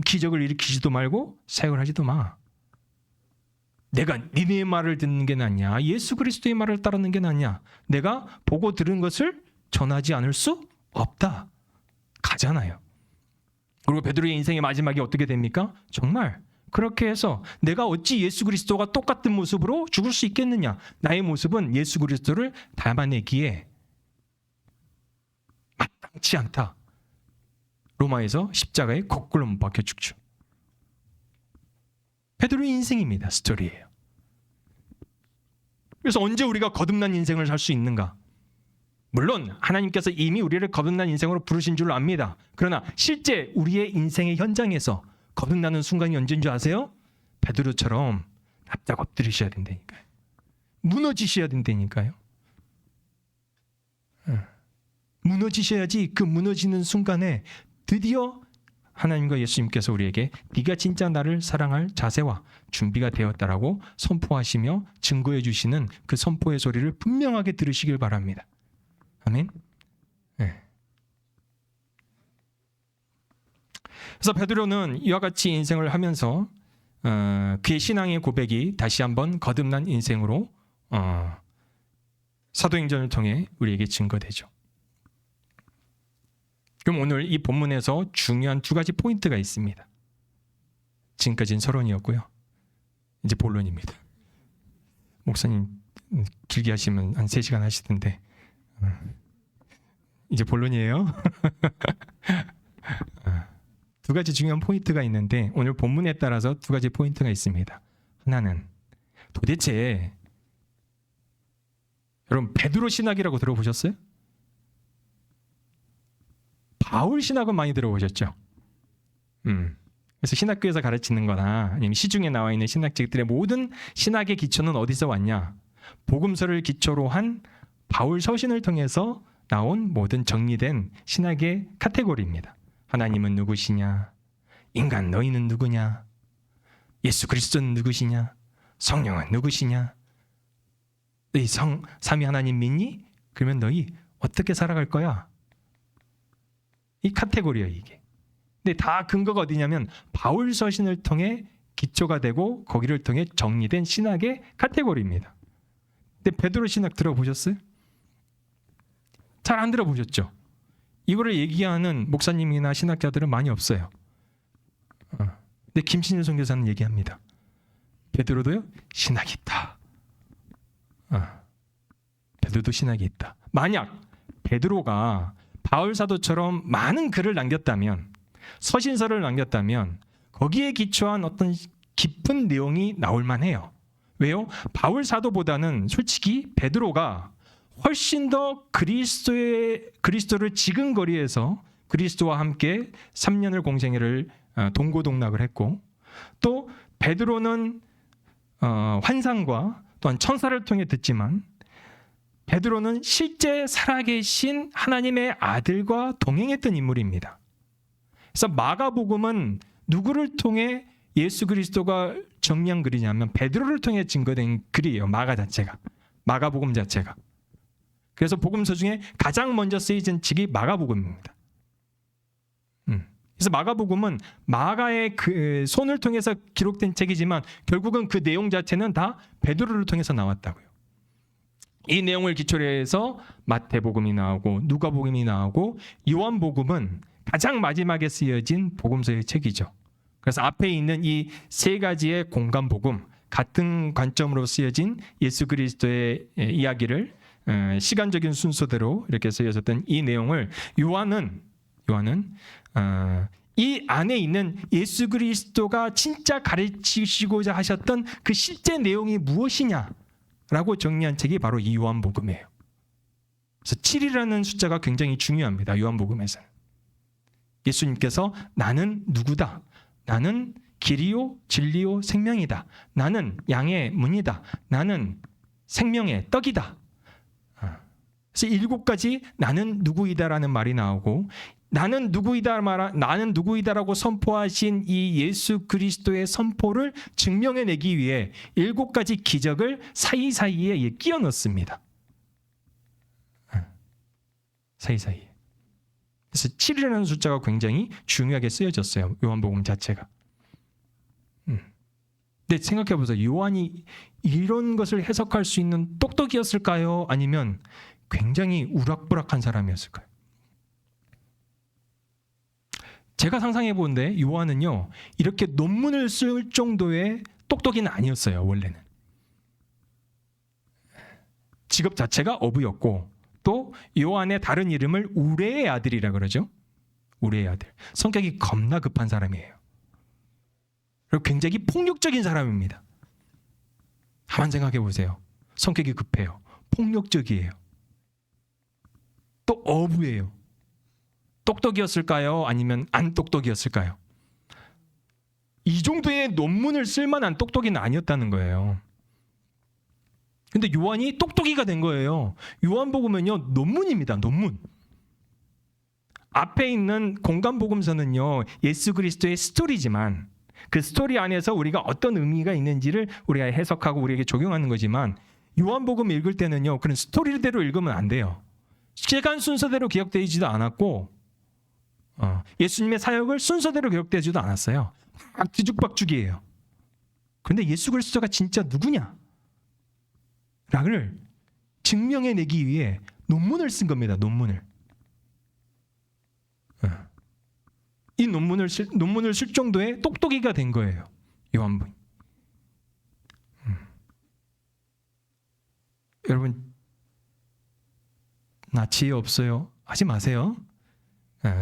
기적을 일으키지도 말고 사역을 하지도 마. 내가 니네의 말을 듣는 게 낫냐, 예수 그리스도의 말을 따르는 게 낫냐, 내가 보고 들은 것을 전하지 않을 수 없다. 가잖아요. 그리고 베드로의 인생의 마지막이 어떻게 됩니까? 정말 그렇게 해서 내가 어찌 예수 그리스도가 똑같은 모습으로 죽을 수 있겠느냐, 나의 모습은 예수 그리스도를 닮아내기에 마땅치 않다. 로마에서 십자가에 거꾸로 못 박혀 죽죠. 베드로의 인생입니다. 스토리예요. 그래서 언제 우리가 거듭난 인생을 살 수 있는가? 물론 하나님께서 이미 우리를 거듭난 인생으로 부르신 줄 압니다. 그러나 실제 우리의 인생의 현장에서 거듭나는 순간이 언제인 줄 아세요? 베드로처럼 납작 엎드리셔야 된다니까요. 무너지셔야 된다니까요. 무너지셔야지 그 무너지는 순간에 드디어 하나님과 예수님께서 우리에게 네가 진짜 나를 사랑할 자세와 준비가 되었다라고 선포하시며 증거해 주시는 그 선포의 소리를 분명하게 들으시길 바랍니다. 아멘. 네. 그래서 베드로는 이와 같이 인생을 하면서 그의 신앙의 고백이 다시 한번 거듭난 인생으로 사도행전을 통해 우리에게 증거되죠. 그럼 오늘 이 본문에서 중요한 두 가지 포인트가 있습니다. 지금까지는 서론이었고요. 이제 본론입니다. 목사님 길게 하시면 한 3시간 하시던데 이제 본론이에요. 두 가지 중요한 포인트가 있는데 오늘 본문에 따라서 두 가지 포인트가 있습니다. 하나는 도대체 여러분 베드로 신학이라고 들어보셨어요? 바울 신학은 많이 들어보셨죠? 그래서 신학교에서 가르치는 거나 아니면 시중에 나와 있는 신학책들의 모든 신학의 기초는 어디서 왔냐? 복음서를 기초로 한 바울 서신을 통해서 나온 모든 정리된 신학의 카테고리입니다. 하나님은 누구시냐? 인간 너희는 누구냐? 예수 그리스도는 누구시냐? 성령은 누구시냐? 너희 삼위 하나님 믿니? 그러면 너희 어떻게 살아갈 거야? 이 카테고리예요, 이게. 근데 다 근거가 어디냐면 바울 서신을 통해 기초가 되고 거기를 통해 정리된 신학의 카테고리입니다. 근데 베드로 신학 들어보셨어요? 잘 안 들어보셨죠? 이거를 얘기하는 목사님이나 신학자들은 많이 없어요. 근데 김신일 선교사는 얘기합니다. 베드로도요? 신학이 있다. 베드로도 신학이 있다. 만약 베드로가 바울 사도처럼 많은 글을 남겼다면, 서신서를 남겼다면 거기에 기초한 어떤 깊은 내용이 나올 만해요. 왜요? 바울 사도보다는 솔직히 베드로가 훨씬 더 그리스도를 지근거리에서 그리스도와 함께 3년을 공생애를 동고동락을 했고, 또 베드로는 환상과 또한 천사를 통해 듣지만 베드로는 실제 살아계신 하나님의 아들과 동행했던 인물입니다. 그래서 마가복음은 누구를 통해 예수 그리스도가 정리한 글이냐면 베드로를 통해 증거된 글이에요. 마가복음 자체가. 그래서 복음서 중에 가장 먼저 쓰여진 책이 마가복음입니다. 그래서 마가복음은 마가의 그 손을 통해서 기록된 책이지만 결국은 그 내용 자체는 다 베드로를 통해서 나왔다고요. 이 내용을 기초로 해서 마태복음이 나오고 누가복음이 나오고 요한복음은 가장 마지막에 쓰여진 복음서의 책이죠. 그래서 앞에 있는 이 세 가지의 공간복음, 같은 관점으로 쓰여진 예수 그리스도의 이야기를 시간적인 순서대로 이렇게 쓰여졌던 이 내용을 요한은 이 안에 있는 예수 그리스도가 진짜 가르치시고자 하셨던 그 실제 내용이 무엇이냐라고 정리한 책이 바로 이 요한복음이에요. 그래서 7이라는 숫자가 굉장히 중요합니다. 요한복음에서는. 예수님께서 나는 누구다. 나는 길이요 진리요 생명이다. 나는 양의 문이다. 나는 생명의 떡이다. 그래서 7가지 나는 누구이다라는 말이 나오고, 나는 누구이다라고 선포하신 이 예수 그리스도의 선포를 증명해내기 위해 7가지 기적을 사이사이에 끼워 넣습니다. 사이사이에. 그래서 7이라는 숫자가 굉장히 중요하게 쓰여졌어요. 요한복음 자체가. 근데 생각해보세요. 요한이 이런 것을 해석할 수 있는 똑똑이었을까요? 아니면 굉장히 우락부락한 사람이었을까요? 제가 상상해보는데 요한은요, 이렇게 논문을 쓸 정도의 똑똑이는 아니었어요. 원래는. 직업 자체가 어부였고, 또 요한의 다른 이름을 우레의 아들이라 그러죠. 우레의 아들. 성격이 겁나 급한 사람이에요. 그리고 굉장히 폭력적인 사람입니다. 한번 생각해 보세요. 성격이 급해요. 폭력적이에요. 또 어부예요. 똑똑이었을까요? 아니면 안 똑똑이었을까요? 이 정도의 논문을 쓸 만한 똑똑이는 아니었다는 거예요. 근데 요한이 똑똑이가 된 거예요. 요한복음은요, 논문입니다. 논문. 앞에 있는 공간복음서는요, 예수 그리스도의 스토리지만 그 스토리 안에서 우리가 어떤 의미가 있는지를 우리가 해석하고 우리에게 적용하는 거지만, 요한복음 읽을 때는요, 그런 스토리대로 읽으면 안 돼요. 시간 순서대로 기억되지도 않았고, 예수님의 사역을 순서대로 기록되지도 않았어요. 막 뒤죽박죽이에요. 그런데 예수 그리스도가 진짜 누구냐? 라를 증명해내기 위해 논문을 쓴 겁니다. 논문을. 이 논문을 쓸 정도의 똑똑이가 된 거예요. 요한분. 여러분, 나 지혜 없어요 하지 마세요.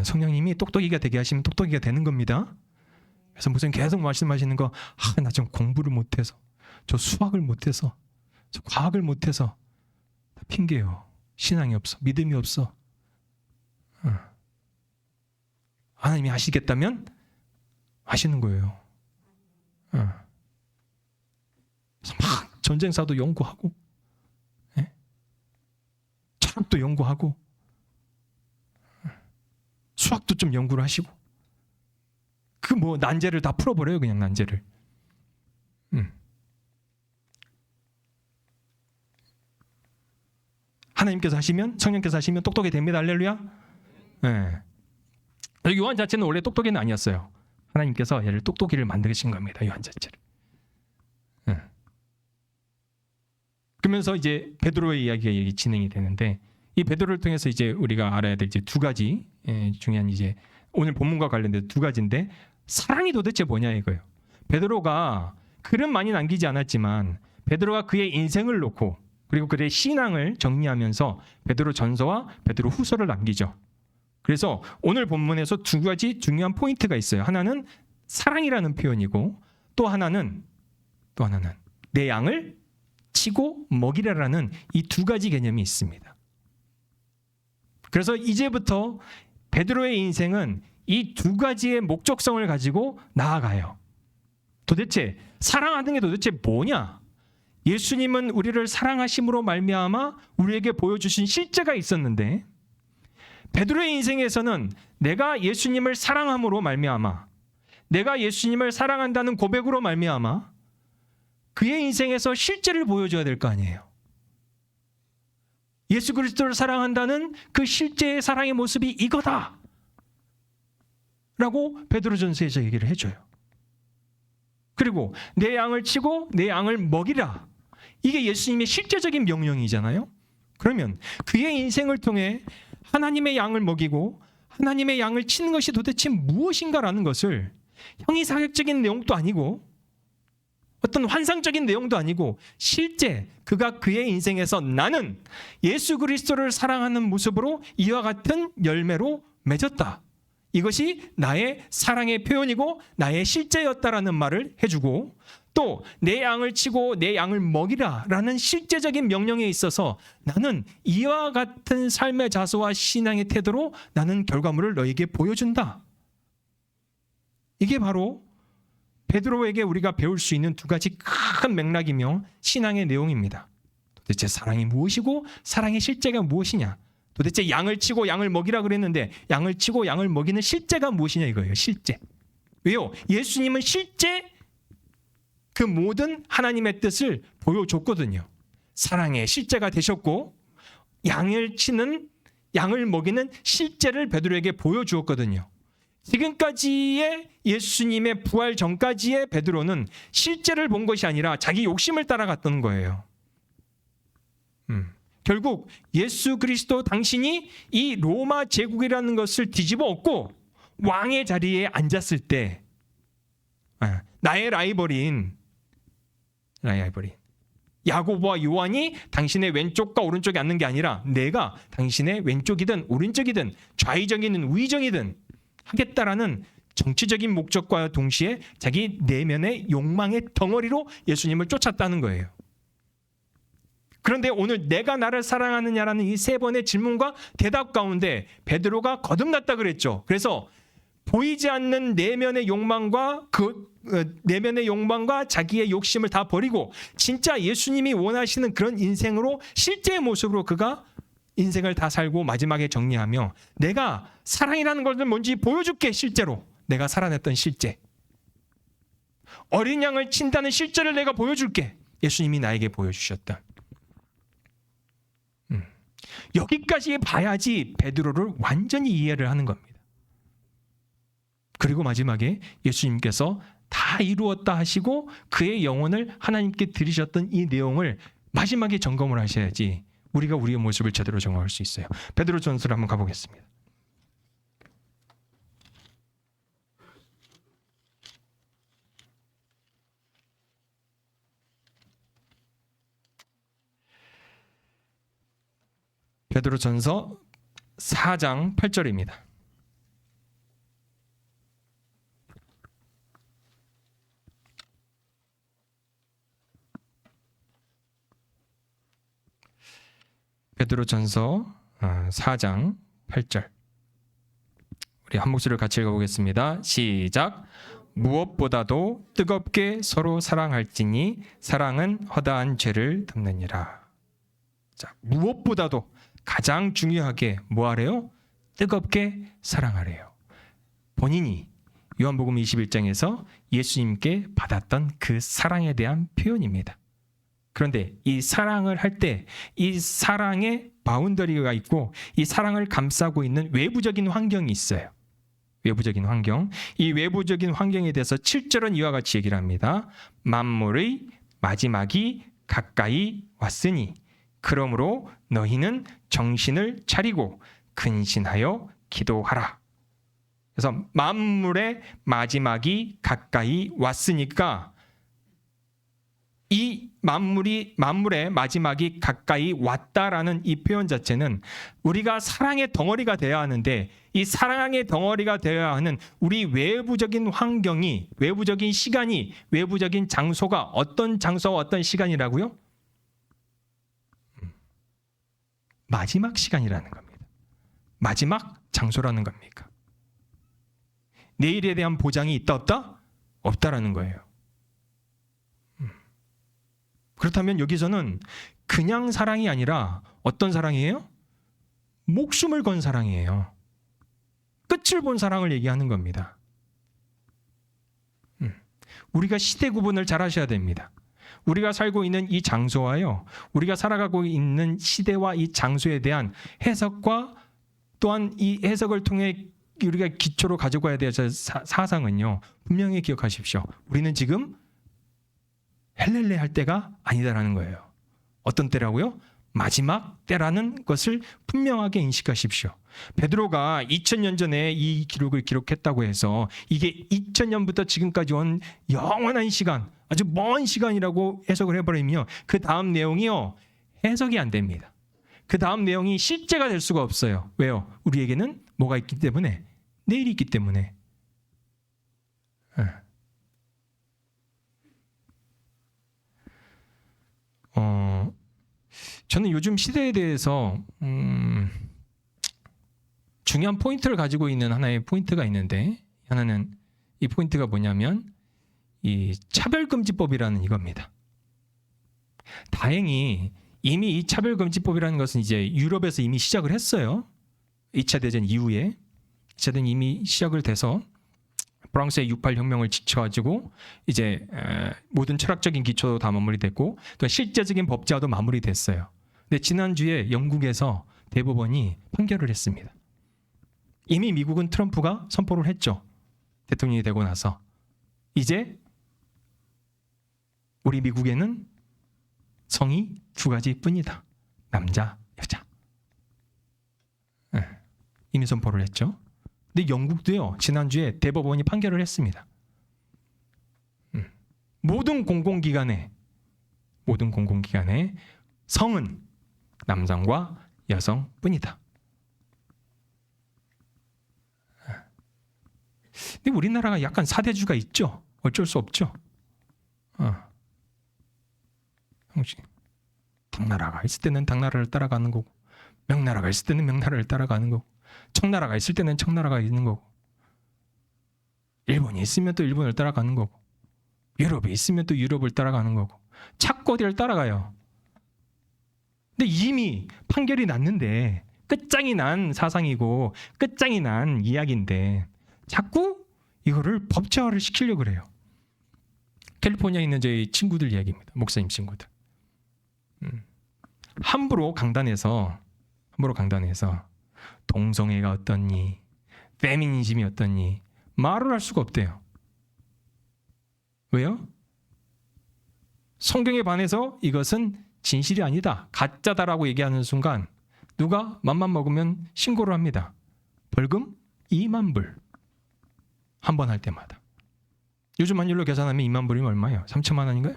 성령님이 똑똑이가 되게 하시면 똑똑이가 되는 겁니다. 그래서 무슨 계속 말씀하시는 거, 나 좀 공부를 못해서, 저 수학을 못해서, 저 과학을 못해서, 다 핑계예요. 신앙이 없어, 믿음이 없어. 하나님이 하시겠다면 하시는 거예요. 그래서 막 전쟁사도 연구하고, 철학도 연구하고, 수학도 좀 연구를 하시고, 그 뭐 난제를 다 풀어버려요. 그냥 난제를. 하나님께서 하시면, 성령께서 하시면 똑똑이 됩니다. 할렐루야. 네. 요한 자체는 원래 똑똑이는 아니었어요. 하나님께서 얘를 똑똑이를 만드신 겁니다. 요한 자체를. 그러면서 이제 베드로의 이야기가 진행이 되는데, 이 베드로를 통해서 이제 우리가 알아야 될 이제 2가지 중요한 이제 오늘 본문과 관련된 2가지인데, 사랑이 도대체 뭐냐 이거예요. 베드로가 글은 많이 남기지 않았지만 베드로가 그의 인생을 놓고 그리고 그의 신앙을 정리하면서 베드로 전서와 베드로 후서를 남기죠. 그래서 오늘 본문에서 두 가지 중요한 포인트가 있어요. 하나는 사랑이라는 표현이고 또 하나는 내 양을 치고 먹이라라는 이 두 가지 개념이 있습니다. 그래서 이제부터 베드로의 인생은 이 두 가지의 목적성을 가지고 나아가요. 도대체 사랑하는 게 도대체 뭐냐? 예수님은 우리를 사랑하심으로 말미암아 우리에게 보여주신 실제가 있었는데 베드로의 인생에서는 내가 예수님을 사랑함으로 말미암아 내가 예수님을 사랑한다는 고백으로 말미암아 그의 인생에서 실제를 보여줘야 될 거 아니에요. 예수 그리스도를 사랑한다는 그 실제의 사랑의 모습이 이거다 라고 베드로전서에서 얘기를 해줘요. 그리고 내 양을 치고 내 양을 먹이라. 이게 예수님의 실제적인 명령이잖아요. 그러면 그의 인생을 통해 하나님의 양을 먹이고 하나님의 양을 치는 것이 도대체 무엇인가라는 것을 형이사역적인 내용도 아니고 어떤 환상적인 내용도 아니고 실제 그가 그의 인생에서 나는 예수 그리스도를 사랑하는 모습으로 이와 같은 열매로 맺었다. 이것이 나의 사랑의 표현이고 나의 실제였다라는 말을 해주고 또 내 양을 치고 내 양을 먹이라라는 실제적인 명령에 있어서 나는 이와 같은 삶의 자세와 신앙의 태도로 나는 결과물을 너에게 보여준다. 이게 바로 베드로에게 우리가 배울 수 있는 두 가지 큰 맥락이며 신앙의 내용입니다. 도대체 사랑이 무엇이고 사랑의 실제가 무엇이냐? 도대체 양을 치고 양을 먹이라 그랬는데 양을 치고 양을 먹이는 실제가 무엇이냐 이거예요. 실제. 왜요? 예수님은 실제 그 모든 하나님의 뜻을 보여줬거든요. 사랑의 실제가 되셨고 양을 치는 양을 먹이는 실제를 베드로에게 보여주었거든요. 지금까지의 예수님의 부활 전까지의 베드로는 실제를 본 것이 아니라 자기 욕심을 따라갔던 거예요. 결국 예수 그리스도 당신이 이 로마 제국이라는 것을 뒤집어 엎고 왕의 자리에 앉았을 때 나의 라이벌인 야고보와 요한이 당신의 왼쪽과 오른쪽에 앉는 게 아니라 내가 당신의 왼쪽이든 오른쪽이든 좌의정이든 우의정이든 하겠다라는 정치적인 목적과 동시에 자기 내면의 욕망의 덩어리로 예수님을 쫓았다는 거예요. 그런데 오늘 내가 나를 사랑하느냐라는 이 세 번의 질문과 대답 가운데 베드로가 거듭났다 그랬죠. 그래서 보이지 않는 내면의 욕망과 내면의 욕망과 자기의 욕심을 다 버리고 진짜 예수님이 원하시는 그런 인생으로 실제의 모습으로 그가 인생을 다 살고 마지막에 정리하며 내가 사랑이라는 것을 뭔지 보여줄게. 실제로 내가 살아냈던 실제, 어린 양을 친다는 실제를 내가 보여줄게. 예수님이 나에게 보여주셨다. 여기까지 봐야지 베드로를 완전히 이해를 하는 겁니다. 그리고 마지막에 예수님께서 다 이루었다 하시고 그의 영혼을 하나님께 드리셨던 이 내용을 마지막에 점검을 하셔야지 우리가 우리의 모습을 제대로 정화할 수 있어요. 베드로전서를 한번 가보겠습니다. 베드로전서 4장 8절입니다. 베드로전서 4장 8절. 우리 한 목소리를 같이 읽어보겠습니다. 시작. 무엇보다도 뜨겁게 서로 사랑할지니 사랑은 허다한 죄를 덮느니라. 자, 무엇보다도 가장 중요하게 뭐 하래요? 뜨겁게 사랑하래요. 본인이 요한복음 21장에서 예수님께 받았던 그 사랑에 대한 표현입니다. 그런데 이 사랑을 할 때 이 사랑의 바운더리가 있고 이 사랑을 감싸고 있는 외부적인 환경이 있어요. 외부적인 환경. 이 외부적인 환경에 대해서 7절은 이와 같이 얘기를 합니다. 만물의 마지막이 가까이 왔으니 그러므로 너희는 정신을 차리고 근신하여 기도하라. 그래서 만물의 마지막이 가까이 왔으니까 이 만물의 마지막이 가까이 왔다라는 이 표현 자체는 우리가 사랑의 덩어리가 되어야 하는데, 이 사랑의 덩어리가 되어야 하는 우리 외부적인 환경이, 외부적인 시간이, 외부적인 장소가 어떤 장소와 어떤 시간이라고요? 마지막 시간이라는 겁니다. 마지막 장소라는 겁니까? 내일에 대한 보장이 있다 없다? 없다라는 거예요. 그렇다면 여기서는 그냥 사랑이 아니라 어떤 사랑이에요? 목숨을 건 사랑이에요. 끝을 본 사랑을 얘기하는 겁니다. 우리가 시대 구분을 잘 하셔야 됩니다. 우리가 살고 있는 이 장소와요, 우리가 살아가고 있는 시대와 이 장소에 대한 해석과 또한 이 해석을 통해 우리가 기초로 가져가야 될 사상은요, 분명히 기억하십시오. 우리는 지금 헬렐레 할 때가 아니다라는 거예요. 어떤 때라고요? 마지막 때라는 것을 분명하게 인식하십시오. 베드로가 2000년 전에 이 기록을 기록했다고 해서 이게 2000년부터 지금까지 온 영원한 시간, 아주 먼 시간이라고 해석을 해버리면 그 다음 내용이요, 해석이 안 됩니다. 그 다음 내용이 실제가 될 수가 없어요. 왜요? 우리에게는 뭐가 있기 때문에? 내일이 있기 때문에. 저는 요즘 시대에 대해서 중요한 포인트를 가지고 있는 하나의 포인트가 있는데, 하나는 이 포인트가 뭐냐면 이 차별금지법이라는 이겁니다. 다행히 이미 이 차별금지법이라는 것은 이제 유럽에서 이미 시작을 했어요. 2차 대전 이후에 2차 대전 이미 시작을 돼서 프랑스의 68 혁명을 지쳐가지고 이제 모든 철학적인 기초도 다 마무리됐고 또 실제적인 법제화도 마무리됐어요. 근데 지난주에 영국에서 대법원이 판결을 했습니다. 이미 미국은 트럼프가 선포를 했죠. 대통령이 되고 나서 이제 우리 미국에는 성이 두 가지뿐이다. 남자, 여자. 이미 선포를 했죠. 근데 영국도요, 지난주에 대법원이 판결을 했습니다. 모든 공공기관에 성은 남성과 여성뿐이다. 근데 우리나라가 약간 사대주가 있죠. 어쩔 수 없죠. 당나라가 있을 때는 당나라를 따라가는 거고, 명나라가 있을 때는 명나라를 따라가는 거고, 청나라가 있을 때는 청나라가 있는 거고, 일본이 있으면 또 일본을 따라가는 거고, 유럽이 있으면 또 유럽을 따라가는 거고, 자꾸 어디를 따라가요. 근데 이미 판결이 났는데, 끝장이 난 사상이고 끝장이 난 이야기인데 자꾸 이거를 법제화를 시키려고 그래요. 캘리포니아에 있는 저희 친구들 이야기입니다. 목사님 친구들. 함부로 강단에서 동성애가 어떻니, 페미니즘이 어떻니 말을 할 수가 없대요. 왜요? 성경에 반해서 이것은 진실이 아니다, 가짜다라고 얘기하는 순간 누가 맘만 먹으면 신고를 합니다. 벌금 2만 불. 한 번 할 때마다. 요즘 환율로 계산하면 2만 불이면 얼마예요? 3천만 원인가요?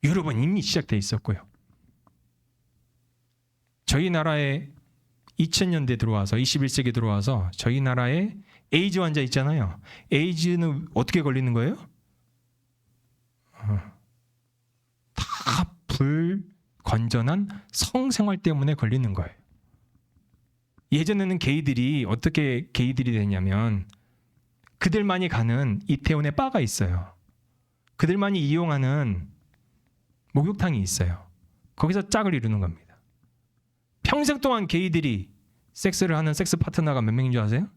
유럽은 이미 시작돼 있었고요. 저희 나라에 2000년대 들어와서 21세기 들어와서 저희 나라에 에이즈 환자 있잖아요. 에이즈는 어떻게 걸리는 거예요? 다 불건전한 성생활 때문에 걸리는 거예요. 예전에는 게이들이 어떻게 게이들이 되냐면 그들만이 가는 이태원에 바가 있어요. 그들만이 이용하는 목욕탕이 있어요. 거기서 짝을 이루는 겁니다. 평생 동안 게이들이 섹스를 하는 섹스 파트너가 몇 명인 줄 아세요?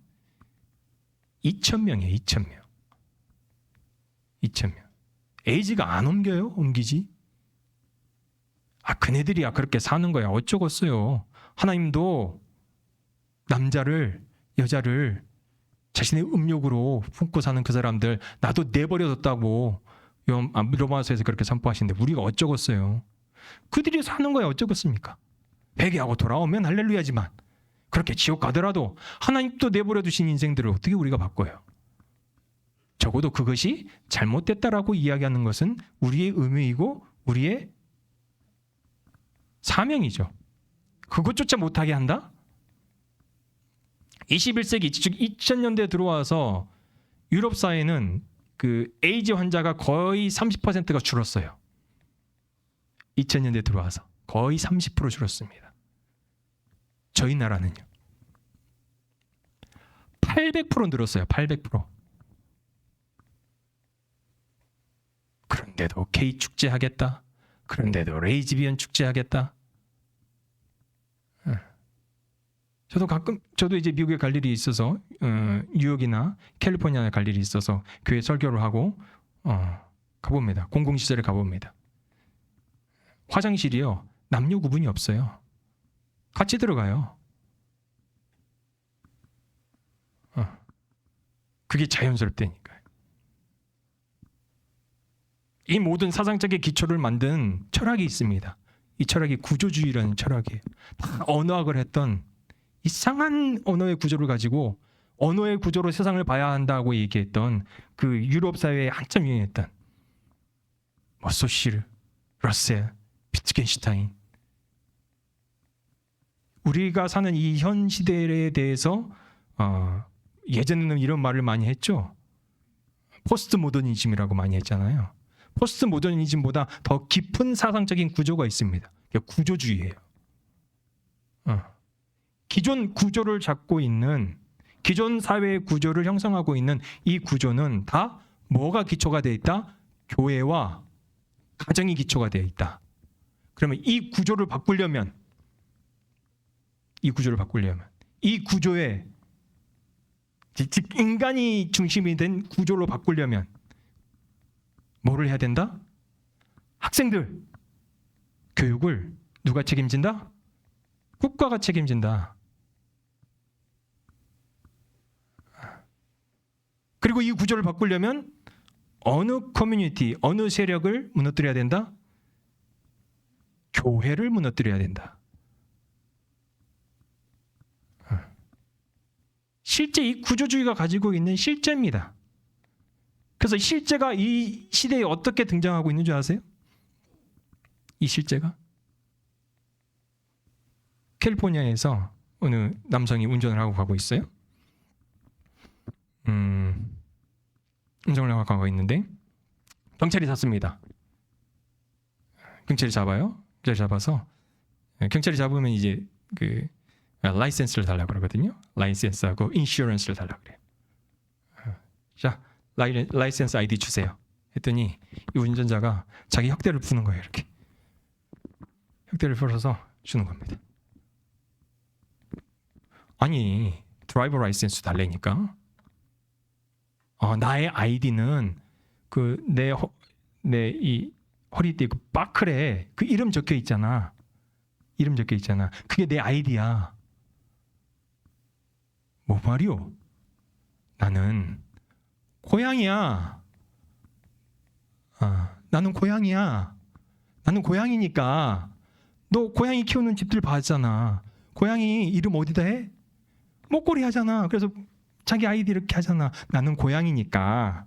2,000명이에요. 2,000명. 2,000명. 에이즈가 안 옮겨요? 옮기지? 그네들이야 그렇게 사는 거야. 어쩌겠어요. 하나님도 남자를, 여자를 자신의 음욕으로 품고 사는 그 사람들 나도 내버려뒀다고 로마서에서 그렇게 선포하시는데 우리가 어쩌겠어요. 그들이 사는 거야. 어쩌겠습니까? 회개하고 돌아오면 할렐루야지만 그렇게 지옥 가더라도 하나님 또 내버려 두신 인생들을 어떻게 우리가 바꿔요? 적어도 그것이 잘못됐다라고 이야기하는 것은 우리의 의무이고 우리의 사명이죠. 그것조차 못하게 한다? 21세기, 즉 2000년대에 들어와서 유럽 사회는 그 에이즈 환자가 거의 30%가 줄었어요. 2000년대에 들어와서 거의 30% 줄었습니다. 저희 나라는요. 800% 늘었어요. 800%. 그런데도 게이 축제 하겠다. 그런데도 레이즈비언 축제 하겠다. 저도 이제 미국에 갈 일이 있어서 뉴욕이나 캘리포니아에 갈 일이 있어서 교회 설교를 하고 가봅니다. 공공시설에 가봅니다. 화장실이요. 남녀 구분이 없어요. 같이 들어가요. 그게 자연스럽다니까요. 이 모든 사상적인 기초를 만든 철학이 있습니다. 이 철학이 구조주의라는 철학이에요. 다 언어학을 했던 이상한 언어의 구조를 가지고 언어의 구조로 세상을 봐야 한다고 얘기했던 그 유럽 사회에 한참 유행했던 소실, 러셀, 비트겐슈타인. 우리가 사는 이 현 시대에 대해서 예전에는 이런 말을 많이 했죠. 포스트 모더니즘이라고 많이 했잖아요. 포스트 모더니즘보다 더 깊은 사상적인 구조가 있습니다. 구조주의예요. 기존 구조를 잡고 있는, 기존 사회의 구조를 형성하고 있는 이 구조는 다 뭐가 기초가 되어 있다? 교회와 가정이 기초가 되어 있다. 그러면 이 구조를 바꾸려면 이 구조에 즉 인간이 중심이 된 구조로 바꾸려면 뭐를 해야 된다? 학생들 교육을 누가 책임진다? 국가가 책임진다. 그리고 이 구조를 바꾸려면 어느 커뮤니티, 어느 세력을 무너뜨려야 된다? 교회를 무너뜨려야 된다. 실제 이 구조주의가 가지고 있는 실제입니다. 그래서 실제가 이 시대에 어떻게 등장하고 있는 줄 아세요? 이 실제가 캘리포니아에서 어느 남성이 운전을 하고 가고 있어요. 운전을 하고 가고 있는데 경찰이 샀습니다. 경찰이 잡아요. 경찰이 잡아서 경찰이 잡으면 이제 그 라이센스를 달라고 그러거든요. 라이센스하고 인슈런스를 달라고 그래요. 자, 라이센스 아이디 주세요. 했더니 이 운전자가 자기 혁대를 푸는 거예요. 이렇게 혁대를 풀어서 주는 겁니다. 아니 드라이버 라이센스 달래니까 나의 아이디는 그 내 이 허리띠 그 바클에 그 이름 적혀 있잖아. 이름 적혀 있잖아. 그게 내 아이디야. 뭐 말이오? 나는 고양이야. 나는 고양이야. 나는 고양이니까 너 고양이 키우는 집들 봤잖아. 고양이 이름 어디다 해? 목걸이 하잖아. 그래서 자기 아이디 이렇게 하잖아. 나는 고양이니까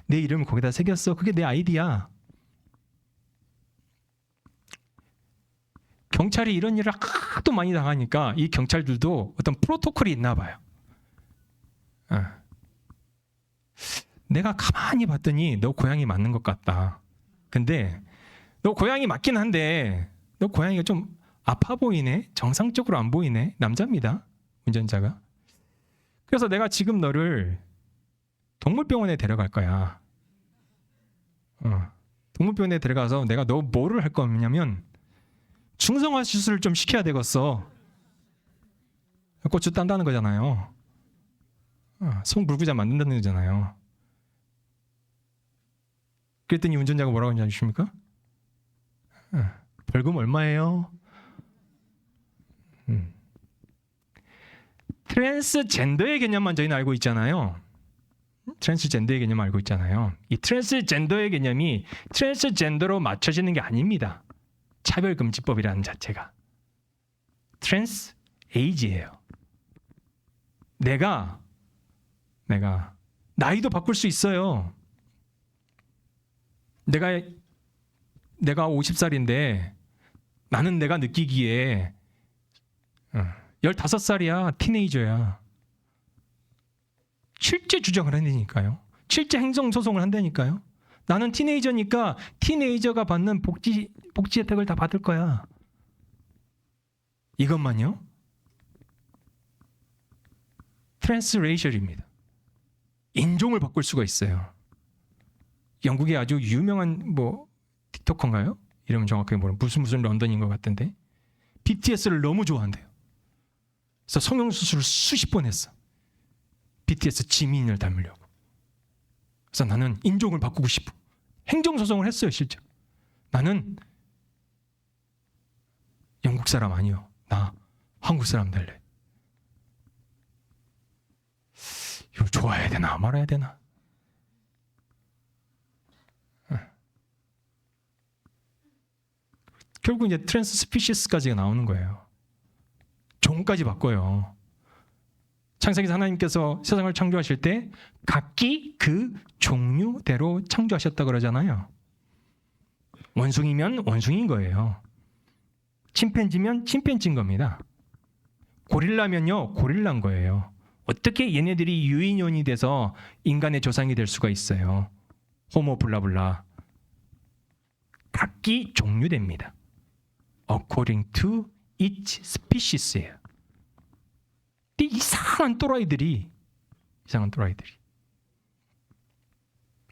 내 이름을 거기다 새겼어. 그게 내 아이디야. 경찰이 이런 일을 하도 많이 당하니까 이 경찰들도 어떤 프로토콜이 있나 봐요. 내가 가만히 봤더니 너 고양이 맞는 것 같다. 근데 너 고양이 맞긴 한데 너 고양이가 좀 아파 보이네. 정상적으로 안 보이네. 남자입니다. 운전자가. 그래서 내가 지금 너를 동물병원에 데려갈 거야. 동물병원에 데려가서 내가 너 뭐를 할 거냐면 중성화 수술을 좀 시켜야 되겠어. 고추 딴다는 거잖아요. 송불구자 만든다는 거잖아요. 그랬더니 운전자가 뭐라고 하는지 아십니까? 벌금 얼마예요? 트랜스젠더의 개념만 저희는 알고 있잖아요. 트랜스젠더의 개념 알고 있잖아요. 이 트랜스젠더의 개념이 트랜스젠더로 맞춰지는 게 아닙니다. 차별금지법이라는 자체가 트랜스 에이지예요. 내가 나이도 바꿀 수 있어요. 내가 50살인데 나는 내가 느끼기에 15살이야. 티네이저야. 실제 주장을 한다니까요. 실제 행정소송을 한다니까요. 나는 티네이저니까 티네이저가 받는 복지 혜택을 다 받을 거야. 이것만요? 트랜스레이셜입니다. 인종을 바꿀 수가 있어요. 영국의 아주 유명한 틱토커인가요? 이름은 정확하게 무슨 런던인 것 같은데 BTS를 너무 좋아한대요. 그래서 성형수술을 수십 번 했어. BTS 지민을 닮으려고. 그래서 나는 인종을 바꾸고 싶어. 행정소송을 했어요. 실제. 나는 영국 사람 아니요. 나 한국 사람 될래. 이걸 좋아해야 되나 말아야 되나? 결국 이제 트랜스 스피시스까지가 나오는 거예요. 종까지 바꿔요. 창세기에서 하나님께서 세상을 창조하실 때 각기 그 종류대로 창조하셨다 그러잖아요. 원숭이면 원숭이인 거예요. 침팬지면 침팬지인 겁니다. 고릴라면요 고릴라인 거예요. 어떻게 얘네들이 유인원이 돼서 인간의 조상이 될 수가 있어요. 호모 블라블라. 각기 종류됩니다. According to each species예요. 이상한 또라이들이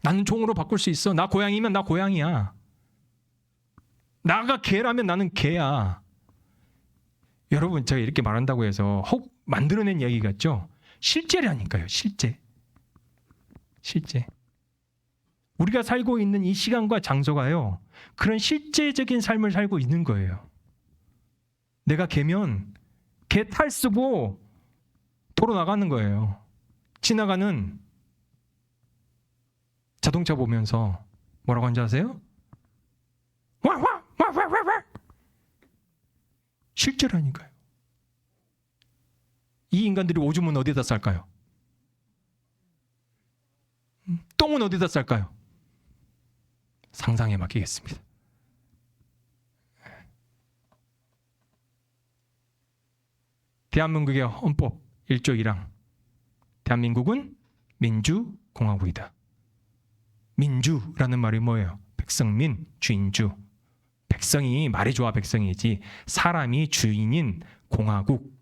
나는 종으로 바꿀 수 있어. 나 고양이면 나 고양이야. 나가 개라면 나는 개야. 여러분 제가 이렇게 말한다고 해서 혹 만들어낸 얘기 같죠? 실제라니까요. 실제. 우리가 살고 있는 이 시간과 장소가요. 그런 실제적인 삶을 살고 있는 거예요. 내가 개면 개 탈 쓰고 도로 나가는 거예요. 지나가는 자동차 보면서 뭐라고 하는지 아세요? 와! 실제라니까요. 이 인간들이 오줌은 어디다 쌀까요? 똥은 어디다 쌀까요? 상상에 맡기겠습니다. 대한민국의 헌법 1조 1항. 대한민국은 민주공화국이다. 민주라는 말이 뭐예요? 백성민, 주인주. 백성이 말이 좋아 백성이지 사람이 주인인 공화국.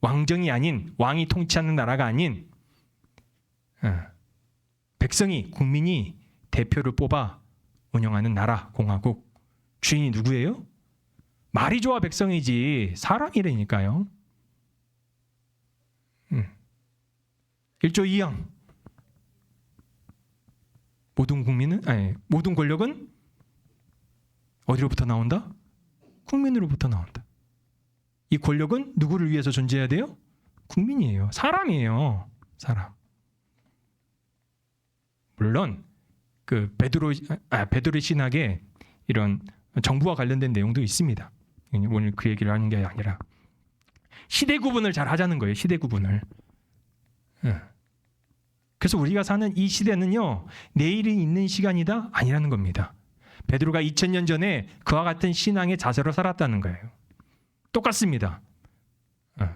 왕정이 아닌 왕이 통치하는 나라가 아닌 백성이 국민이 대표를 뽑아 운영하는 나라 공화국. 주인이 누구예요? 말이 좋아 백성이지 사람이라니까요. 1조 2항. 모든 권력은 어디로부터 나온다? 국민으로부터 나온다. 이 권력은 누구를 위해서 존재해야 돼요? 국민이에요. 사람이에요. 사람. 물론 그 베드로 신학에 이런 정부와 관련된 내용도 있습니다. 오늘 그 얘기를 하는 게 아니라 시대 구분을 잘 하자는 거예요. 시대 구분을. 그래서 우리가 사는 이 시대는요. 내일이 있는 시간이다? 아니라는 겁니다. 베드로가 2000년 전에 그와 같은 신앙의 자세로 살았다는 거예요. 똑같습니다.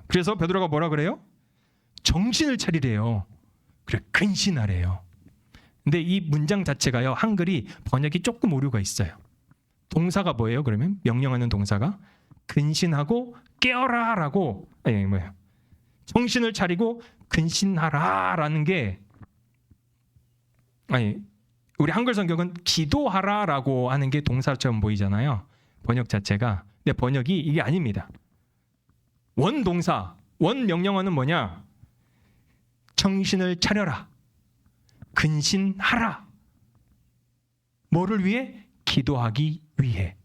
그래서 베드로가 뭐라 그래요? 정신을 차리래요. 그래 근신하래요. 근데 이 문장 자체가요. 한글이 번역이 조금 오류가 있어요. 동사가 뭐예요? 그러면 명령하는 동사가 근신하고 깨어라라고 정신을 차리고 근신하라라는 게 우리 한글 성경은 기도하라라고 하는 게 동사처럼 보이잖아요. 번역 자체가. 근데 번역이 이게 아닙니다. 원 동사, 원 명령어는 뭐냐? 정신을 차려라. 근신하라. 뭐를 위해? 기도하기 위해.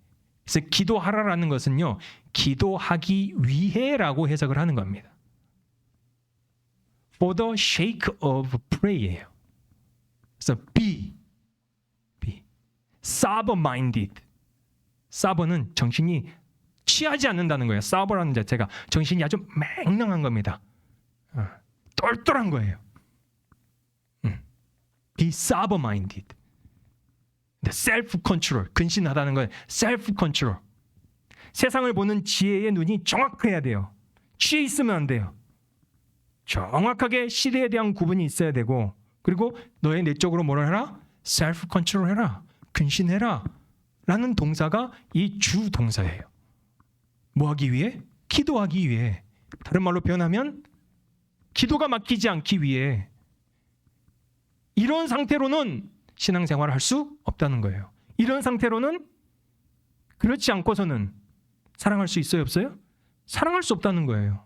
그래서 기도하라라는 것은요. 기도하기 위해라고 해석을 하는 겁니다. For the sake of prayer예요. 그래서 be sober-minded. sober는 정신이 취하지 않는다는 거예요. sober라는 자체가 정신이 아주 맹랑한 겁니다. 똘똘한 거예요. be sober-minded. self control, 근신하다는 건 self control. 세상을 보는 지혜의 눈이 정확해야 돼요. 취해 있으면 안 돼요. 정확하게 시대에 대한 구분이 있어야 되고, 그리고 너의 내적으로 뭐를 해라? self control 해라. 근신해라. 라는 동사가 이 주 동사예요. 뭐 하기 위해? 기도하기 위해. 다른 말로 표현하면 기도가 막히지 않기 위해. 이런 상태로는 신앙생활을 할 수 없다는 거예요. 이런 상태로는 그렇지 않고서는 사랑할 수 있어요, 없어요? 사랑할 수 없다는 거예요.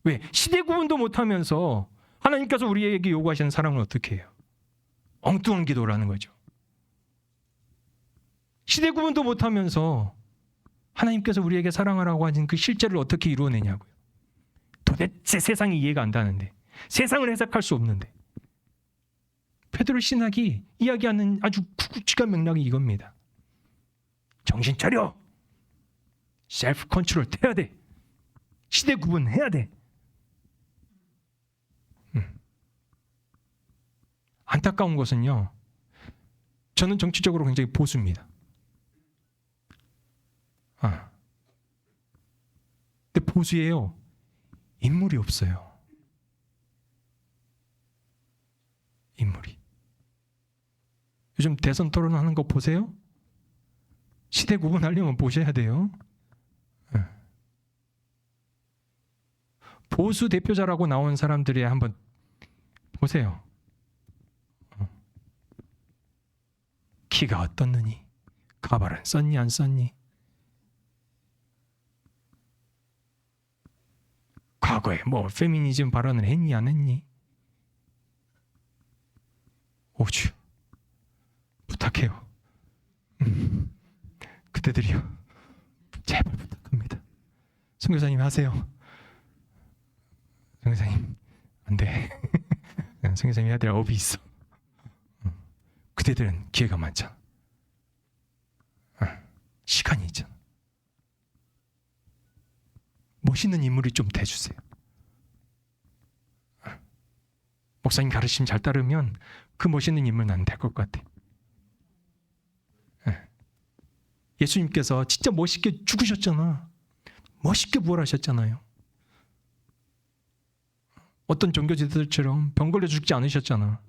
왜? 시대 구분도 못하면서 하나님께서 우리에게 요구하시는 사랑을 어떻게 해요? 엉뚱한 기도라는 거죠. 시대 구분도 못하면서 하나님께서 우리에게 사랑하라고 하신 그 실제를 어떻게 이루어내냐고요. 도대체 세상이 이해가 안 가는데, 세상을 해석할 수 없는데. 베드로 신학이 이야기하는 아주 구구치간 맥락이 이겁니다. 정신 차려. 셀프 컨트롤 해야 돼. 시대 구분해야 돼. 안타까운 것은요, 저는 정치적으로 굉장히 보수입니다. 근데 보수예요. 인물이 없어요. 인물이. 요즘 대선 토론하는 거 보세요. 시대 구분하려면 보셔야 돼요. 보수 대표자라고 나온 사람들이 한번 보세요. 키가 어떻느니, 가발은 썼니 안 썼니, 과거에 뭐 페미니즘 발언을 했니 안 했니. 오주 부탁해요. 그때들이요, 제발 부탁합니다. 선교사님 하세요. 선교사님 안 돼. 선교사님 해야 될 업이 있어. 그때들은 기회가 많잖아. 시간이 있잖아. 멋있는 인물이 좀 돼주세요. 목사님 가르침 잘 따르면 그 멋있는 인물 나는 될 것 같아. 예수님께서 진짜 멋있게 죽으셨잖아. 멋있게 부활하셨잖아요. 어떤 종교지들처럼 병 걸려 죽지 않으셨잖아.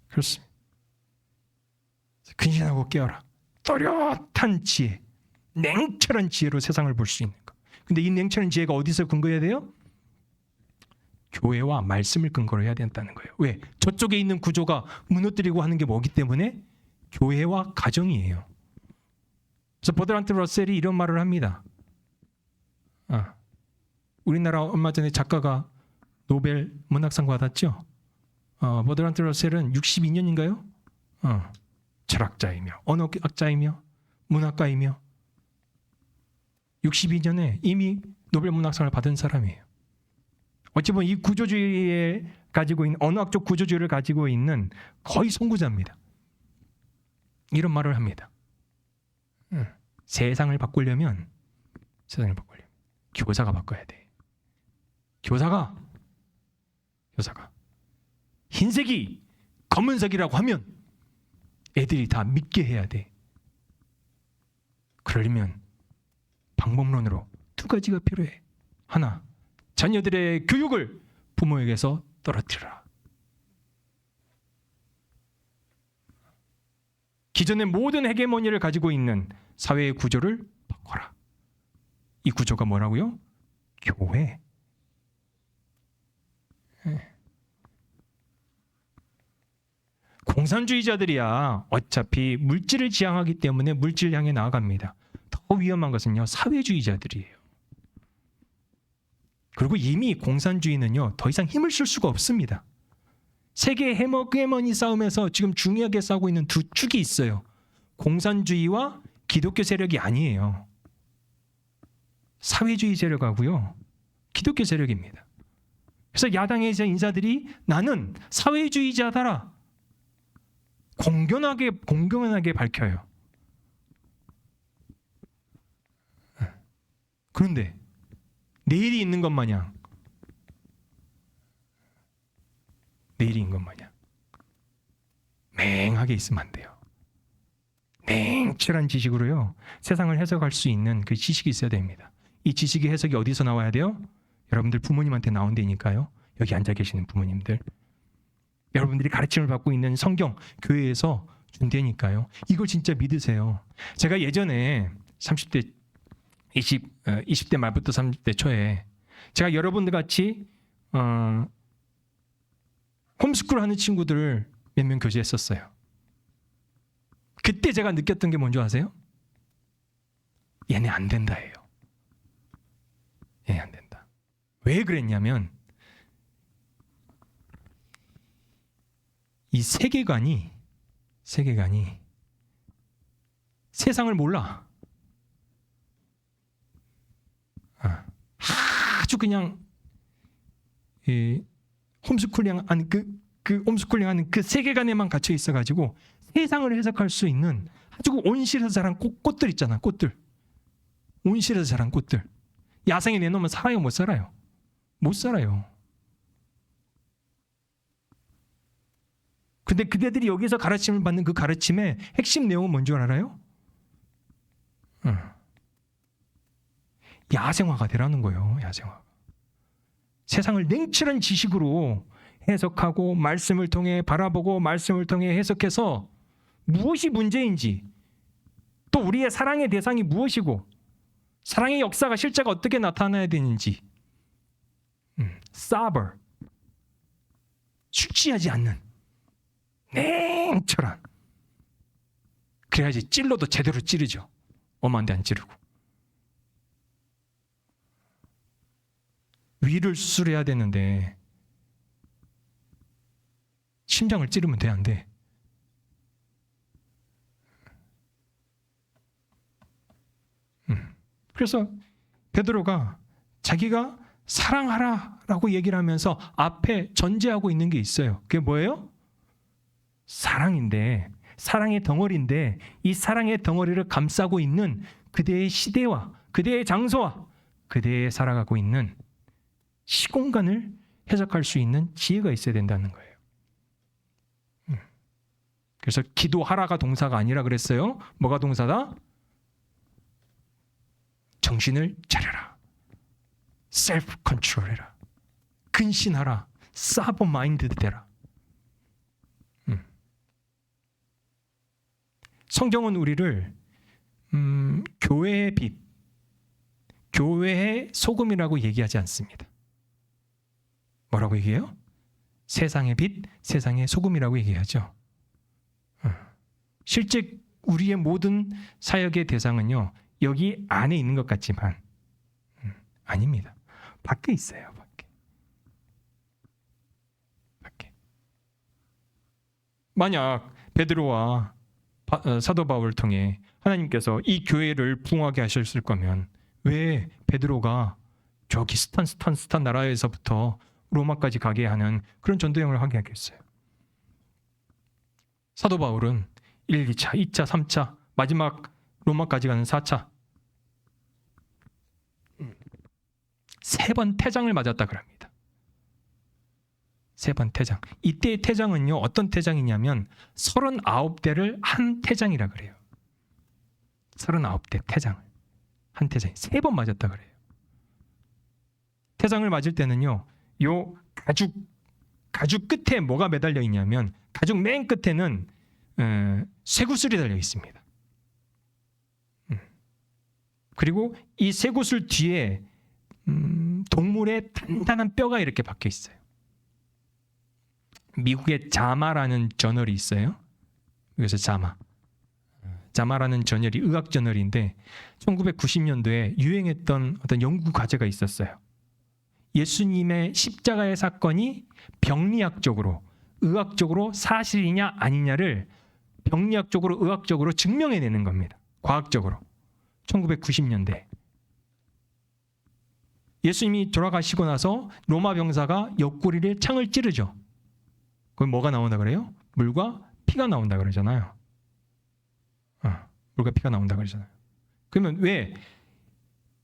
그렇습니다. 근신하고 깨어라. 또렷한 지혜, 냉철한 지혜로 세상을 볼 수 있는 것. 근데 이 냉철한 지혜가 어디서 근거해야 돼요? 교회와 말씀을 근거로 해야 된다는 거예요. 왜? 저쪽에 있는 구조가 무너뜨리고 하는 게 뭐기 때문에? 교회와 가정이에요. 그래서 버드란트 러셀이 이런 말을 합니다. 우리나라 얼마 전에 작가가 노벨 문학상 받았죠. 버드란트 러셀은 62년인가요? 철학자이며 언어학자이며 문학가이며 62년에 이미 노벨 문학상을 받은 사람이에요. 어찌 보면 이 구조주의에 가지고 있는 언어학적 구조주의를 가지고 있는 거의 선구자입니다. 이런 말을 합니다. 세상을 바꾸려면 교사가 바꿔야 돼. 교사가 흰색이 검은색이라고 하면 애들이 다 믿게 해야 돼. 그러려면 방법론으로 두 가지가 필요해. 하나, 자녀들의 교육을 부모에게서 떨어뜨려라. 기존의 모든 헤게모니를 가지고 있는 사회의 구조를 바꿔라. 이 구조가 뭐라고요? 교회. 공산주의자들이야 어차피 물질을 지향하기 때문에 물질을 향해 나아갑니다. 더 위험한 것은요, 사회주의자들이에요. 그리고 이미 공산주의는요, 더 이상 힘을 쓸 수가 없습니다. 세계 헤게모니 싸움에서 지금 중요하게 싸우고 있는 두 축이 있어요. 공산주의와 기독교 세력이 아니에요. 사회주의 세력하고요, 기독교 세력입니다. 그래서 야당의 인사들이 나는 사회주의자다라 공경하게 밝혀요. 그런데 내일이 있는 것 마냥, 내일이 있는 것 마냥 맹하게 있으면 안 돼요. 냉철한 지식으로요, 세상을 해석할 수 있는 그 지식이 있어야 됩니다. 이 지식의 해석이 어디서 나와야 돼요? 여러분들 부모님한테 나온다니까요. 여기 앉아 계시는 부모님들, 여러분들이 가르침을 받고 있는 성경 교회에서 준다니까요. 이걸 진짜 믿으세요. 제가 예전에 30대 20대 말부터 30대 초에 제가 여러분들 같이 홈스쿨 하는 친구들을 몇 명 교제했었어요. 그때 제가 느꼈던 게 뭔지 아세요? 얘네 안 된다예요. 얘네 안 된다. 왜 그랬냐면 이 세계관이 세상을 몰라. 아주 그냥 홈스쿨링하는 그 홈스쿨링하는 그 세계관에만 갇혀 있어가지고 세상을 해석할 수 있는 아주 온실에서 자란 꽃들 있잖아. 꽃들. 온실에서 자란 꽃들. 야생에 내놓으면 살아요, 못 살아요? 못 살아요. 근데 그대들이 여기서 가르침을 받는 그 가르침의 핵심 내용은 뭔지 알아요? 야생화가 되라는 거예요. 야생화. 세상을 냉철한 지식으로 해석하고 말씀을 통해 바라보고 말씀을 통해 해석해서 무엇이 문제인지, 또 우리의 사랑의 대상이 무엇이고 사랑의 역사가 실제가 어떻게 나타나야 되는지, 사버, 숙지하지 않는 냉철한, 그래야지 찔러도 제대로 찌르죠. 엄한데 안 찌르고. 위를 수술해야 되는데 심장을 찌르면 돼, 안 돼? 그래서 베드로가 자기가 사랑하라라고 얘기를 하면서 앞에 전제하고 있는 게 있어요. 그게 뭐예요? 사랑인데, 사랑의 덩어리인데 이 사랑의 덩어리를 감싸고 있는 그대의 시대와 그대의 장소와 그대의 살아가고 있는 시공간을 해석할 수 있는 지혜가 있어야 된다는 거예요. 그래서 기도하라가 동사가 아니라 그랬어요. 뭐가 동사다? 정신을 차려라. 셀프 컨트롤해라. 근신하라. 사버 마인드드 되라. 성경은 우리를 교회의 빛, 교회의 소금이라고 얘기하지 않습니다. 뭐라고 얘기해요? 세상의 빛, 세상의 소금이라고 얘기하죠. 실제 우리의 모든 사역의 대상은요, 여기 안에 있는 것 같지만 아닙니다. 밖에 있어요. 밖에. 만약 베드로와 사도 바울을 통해 하나님께서 이 교회를 부흥하게 하셨을 거면 왜 베드로가 저기 스탄 나라에서부터 로마까지 가게 하는 그런 전도행을 하게 하겠어요? 사도 바울은 1, 2차, 2차, 3차, 마지막 로마까지 가는 4차 3번 태장을 맞았다 그럽니다. 3번 태장. 이때의 태장은요, 어떤 태장이냐면 39대를 한 태장이라 그래요. 39대 태장을 한 태장이 3번 맞았다 그래요. 태장을 맞을 때는요, 요 가죽 끝에 뭐가 매달려 있냐면 가죽 맨 끝에는 쇠구슬이 달려 있습니다. 그리고 이 쇠구슬 뒤에 동물의 단단한 뼈가 이렇게 박혀 있어요. 미국의 자마라는 저널이 있어요. 그래서 자마라는 저널이 의학 저널인데 1990년도에 유행했던 어떤 연구 과제가 있었어요. 예수님의 십자가의 사건이 병리학적으로, 의학적으로 사실이냐 아니냐를 병리학적으로, 의학적으로 증명해내는 겁니다. 과학적으로. 1990년대. 예수님이 돌아가시고 나서 로마 병사가 옆구리를 창을 찌르죠. 그럼 뭐가 나온다 그래요? 물과 피가 나온다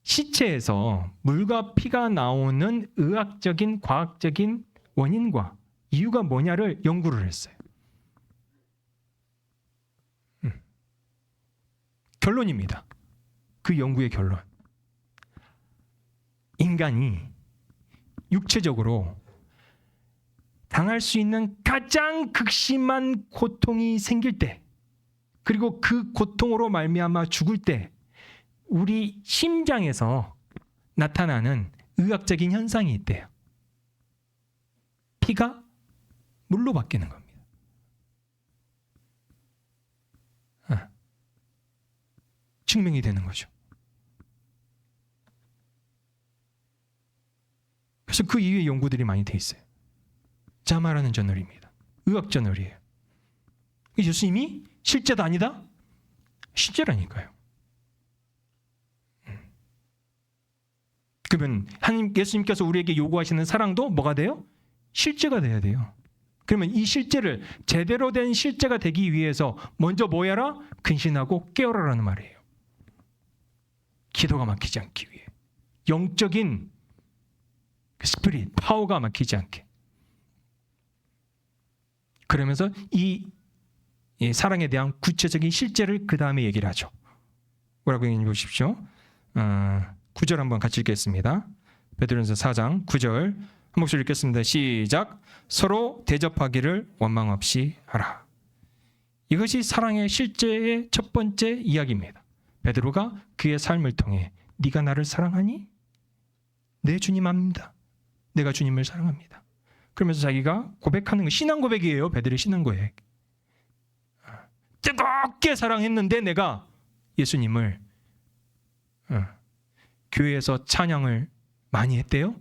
시체에서 물과 피가 나오는 의학적인 과학적인 원인과 이유가 뭐냐를 연구를 했어요. 결론입니다. 그 연구의 결론. 인간이 육체적으로 당할 수 있는 가장 극심한 고통이 생길 때, 그리고 그 고통으로 말미암아 죽을 때 우리 심장에서 나타나는 의학적인 현상이 있대요. 피가 물로 바뀌는 겁니다. 증명이 되는 거죠. 그래서 그 이후에 연구들이 많이 돼 있어요. 자마라는 저널입니다. 의학 저널이에요. 예수님이 실제도 아니다? 실제라니까요. 그러면 예수님께서 우리에게 요구하시는 사랑도 뭐가 돼요? 실제가 돼야 돼요. 그러면 이 실제를 제대로 된 실제가 되기 위해서 먼저 뭐 해라? 근신하고 깨어라라는 말이에요. 기도가 막히지 않기 위해. 영적인 스피릿, 파워가 막히지 않게. 그러면서 이 사랑에 대한 구체적인 실제를 그 다음에 얘기를 하죠. 뭐라고 얘기해 보십시오. 9절 한번 같이 읽겠습니다. 베드로전서 4장 9절 한 목소리 읽겠습니다. 시작. 서로 대접하기를 원망 없이 하라. 이것이 사랑의 실제의 첫 번째 이야기입니다. 베드로가 그의 삶을 통해 네가 나를 사랑하니? 내 주님 압니다. 내가 주님을 사랑합니다. 그러면서 자기가 고백하는 거 신앙 고백이에요. 베드로의 신앙 고백. 뜨겁게 사랑했는데 내가 예수님을 교회에서 찬양을 많이 했대요.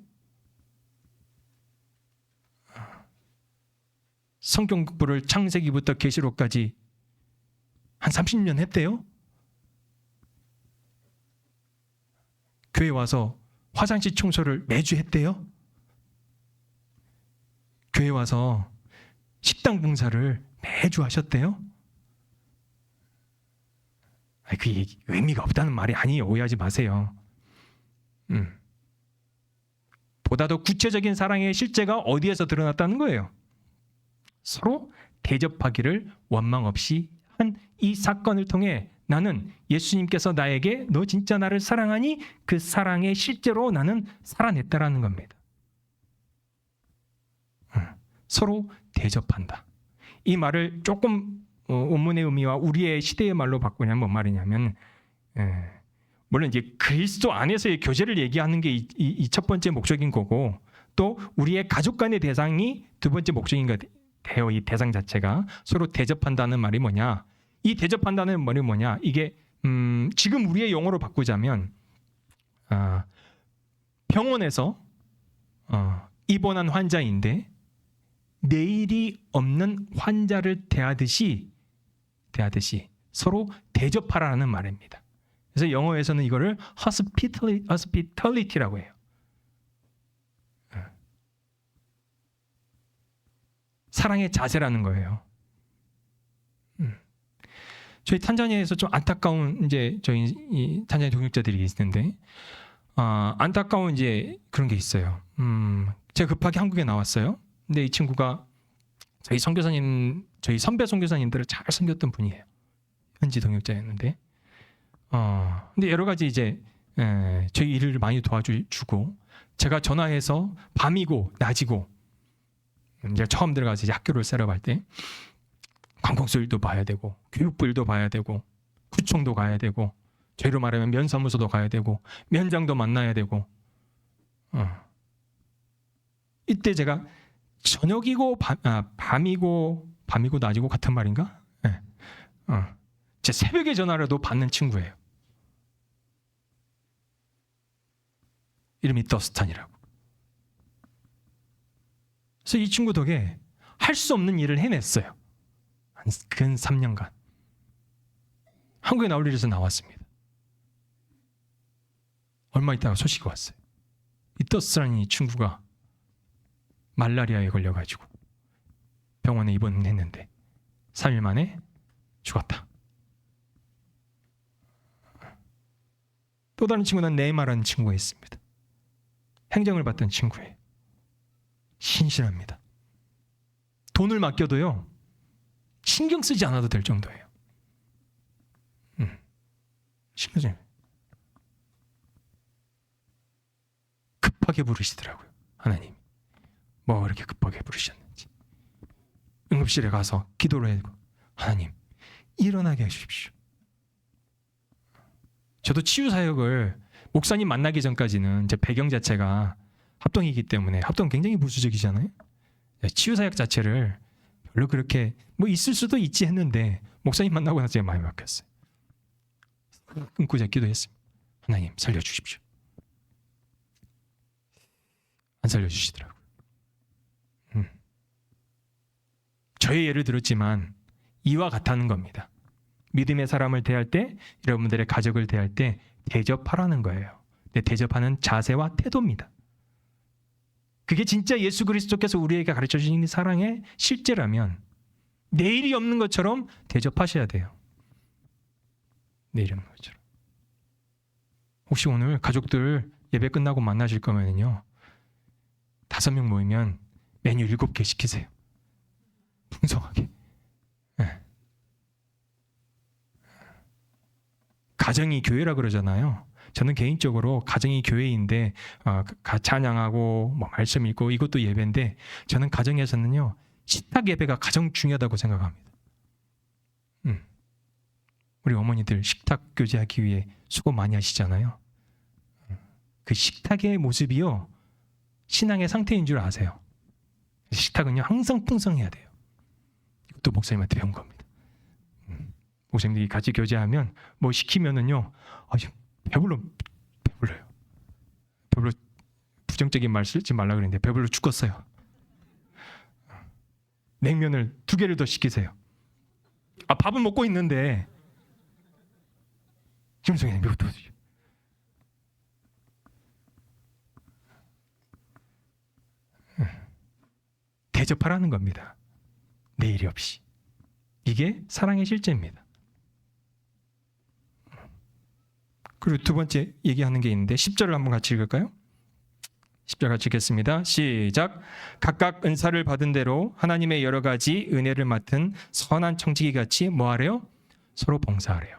성경 공부를 창세기부터 계시록까지 한 30년 했대요. 교회 와서 화장실 청소를 매주 했대요. 교회 와서 식당 봉사를 매주 하셨대요. 그 의미가 없다는 말이 아니에요. 오해하지 마세요. 보다 더 구체적인 사랑의 실제가 어디에서 드러났다는 거예요. 서로 대접하기를 원망 없이 한 이 사건을 통해 나는 예수님께서 나에게 너 진짜 나를 사랑하니? 그 사랑의 실제로 나는 살아냈다라는 겁니다. 서로 대접한다. 이 말을 조금 원문의 의미와 우리의 시대의 말로 바꾸냐면 뭔 말이냐면 물론 이제 그리스도 안에서의 교제를 얘기하는 게 이 첫 번째 목적인 거고, 또 우리의 가족 간의 대상이 두 번째 목적인 것 같아요. 이 대상 자체가 서로 대접한다는 말이 뭐냐? 이 대접한다는 말이 뭐냐? 이게 지금 우리의 용어로 바꾸자면 병원에서 입원한 환자인데 내일이 없는 환자를 대하듯이 서로 대접하라는 말입니다. 그래서 영어에서는 이거를 hospitality라고 해요. 사랑의 자세라는 거예요. 저희 탄자니아에서 좀 안타까운 이제 저희 이 탄자니아 동역자들이 있는데 안타까운 이제 그런 게 있어요. 제가 급하게 한국에 나왔어요. 근데 이 친구가 저희 선배 선교사님들을 잘 섬겼던 분이에요. 현지 동역자였는데, 근데 여러 가지 이제 저희 일을 많이 도와주고, 제가 전화해서 밤이고 낮이고 이제 처음 들어가서 이제 학교를 셋업할 때 관공서 일도 봐야 되고 교육부 일도 봐야 되고 구청도 가야 되고 저희로 말하면 면사무소도 가야 되고 면장도 만나야 되고 이때 제가 저녁이고 밤이고 낮이고 같은 말인가? 네. 제 새벽에 전화라도 받는 친구예요. 이름이 더스탄이라고. 그래서 이 친구 덕에 할 수 없는 일을 해냈어요. 근 3년간. 한국에 나올 일에서 나왔습니다. 얼마 있다가 소식이 왔어요. 이 더스탄이 친구가 말라리아에 걸려가지고 병원에 입원했는데 3일 만에 죽었다. 또 다른 친구는 네이마라는 친구가 있습니다. 행정을 받던 친구예요. 신실합니다. 돈을 맡겨도요, 신경 쓰지 않아도 될 정도예요. 신경 쓰지. 급하게 부르시더라고요. 하나님, 뭐 이렇게 급하게 부르셨는지. 응급실에 가서 기도를 해고, 하나님, 일어나게 해주십시오. 저도 치유사역을 목사님 만나기 전까지는 제 배경 자체가 합동이기 때문에, 합동 굉장히 부수적이잖아요. 치유사역 자체를 별로 그렇게 뭐 있을 수도 있지 했는데, 목사님 만나고 나서 제가 많이 바뀌었어요. 끊고 제가 기도했습니다. 하나님, 살려주십시오. 안 살려주시더라고요. 저의 예를 들었지만 이와 같다는 겁니다. 믿음의 사람을 대할 때, 여러분들의 가족을 대할 때 대접하라는 거예요. 대접하는 자세와 태도입니다. 그게 진짜 예수 그리스도께서 우리에게 가르쳐 주신 사랑의 실제라면 내일이 없는 것처럼 대접하셔야 돼요. 내일이 없는 것처럼. 혹시 오늘 가족들 예배 끝나고 만나실 거면요, 5명 모이면 메뉴 7개 시키세요. 풍성하게. 네. 가정이 교회라 그러잖아요. 저는 개인적으로 가정이 교회인데 찬양하고 뭐 말씀 읽고 이것도 예배인데, 저는 가정에서는요, 식탁 예배가 가장 중요하다고 생각합니다. 우리 어머니들 식탁 교제하기 위해 수고 많이 하시잖아요. 그 식탁의 모습이요, 신앙의 상태인 줄 아세요? 식탁은요, 항상 풍성해야 돼요. 이것도 목사님한테 배운 겁니다. 목사님들이 같이 교제하면 뭐 시키면은요, 배불러요. 배불러, 부정적인 말 쓰지 말라 그랬는데 배불러 죽겠어요. 냉면을 2개를 더 시키세요. 밥은 먹고 있는데 김성현 몇 도. 대접하라는 겁니다. 내일이 없이. 이게 사랑의 실제입니다. 그리고 두 번째 얘기하는 게 있는데 10절을 한번 같이 읽을까요? 10절 같이 읽겠습니다. 시작. 각각 은사를 받은 대로 하나님의 여러 가지 은혜를 맡은 선한 청지기 같이 뭐 하래요? 서로 봉사하래요.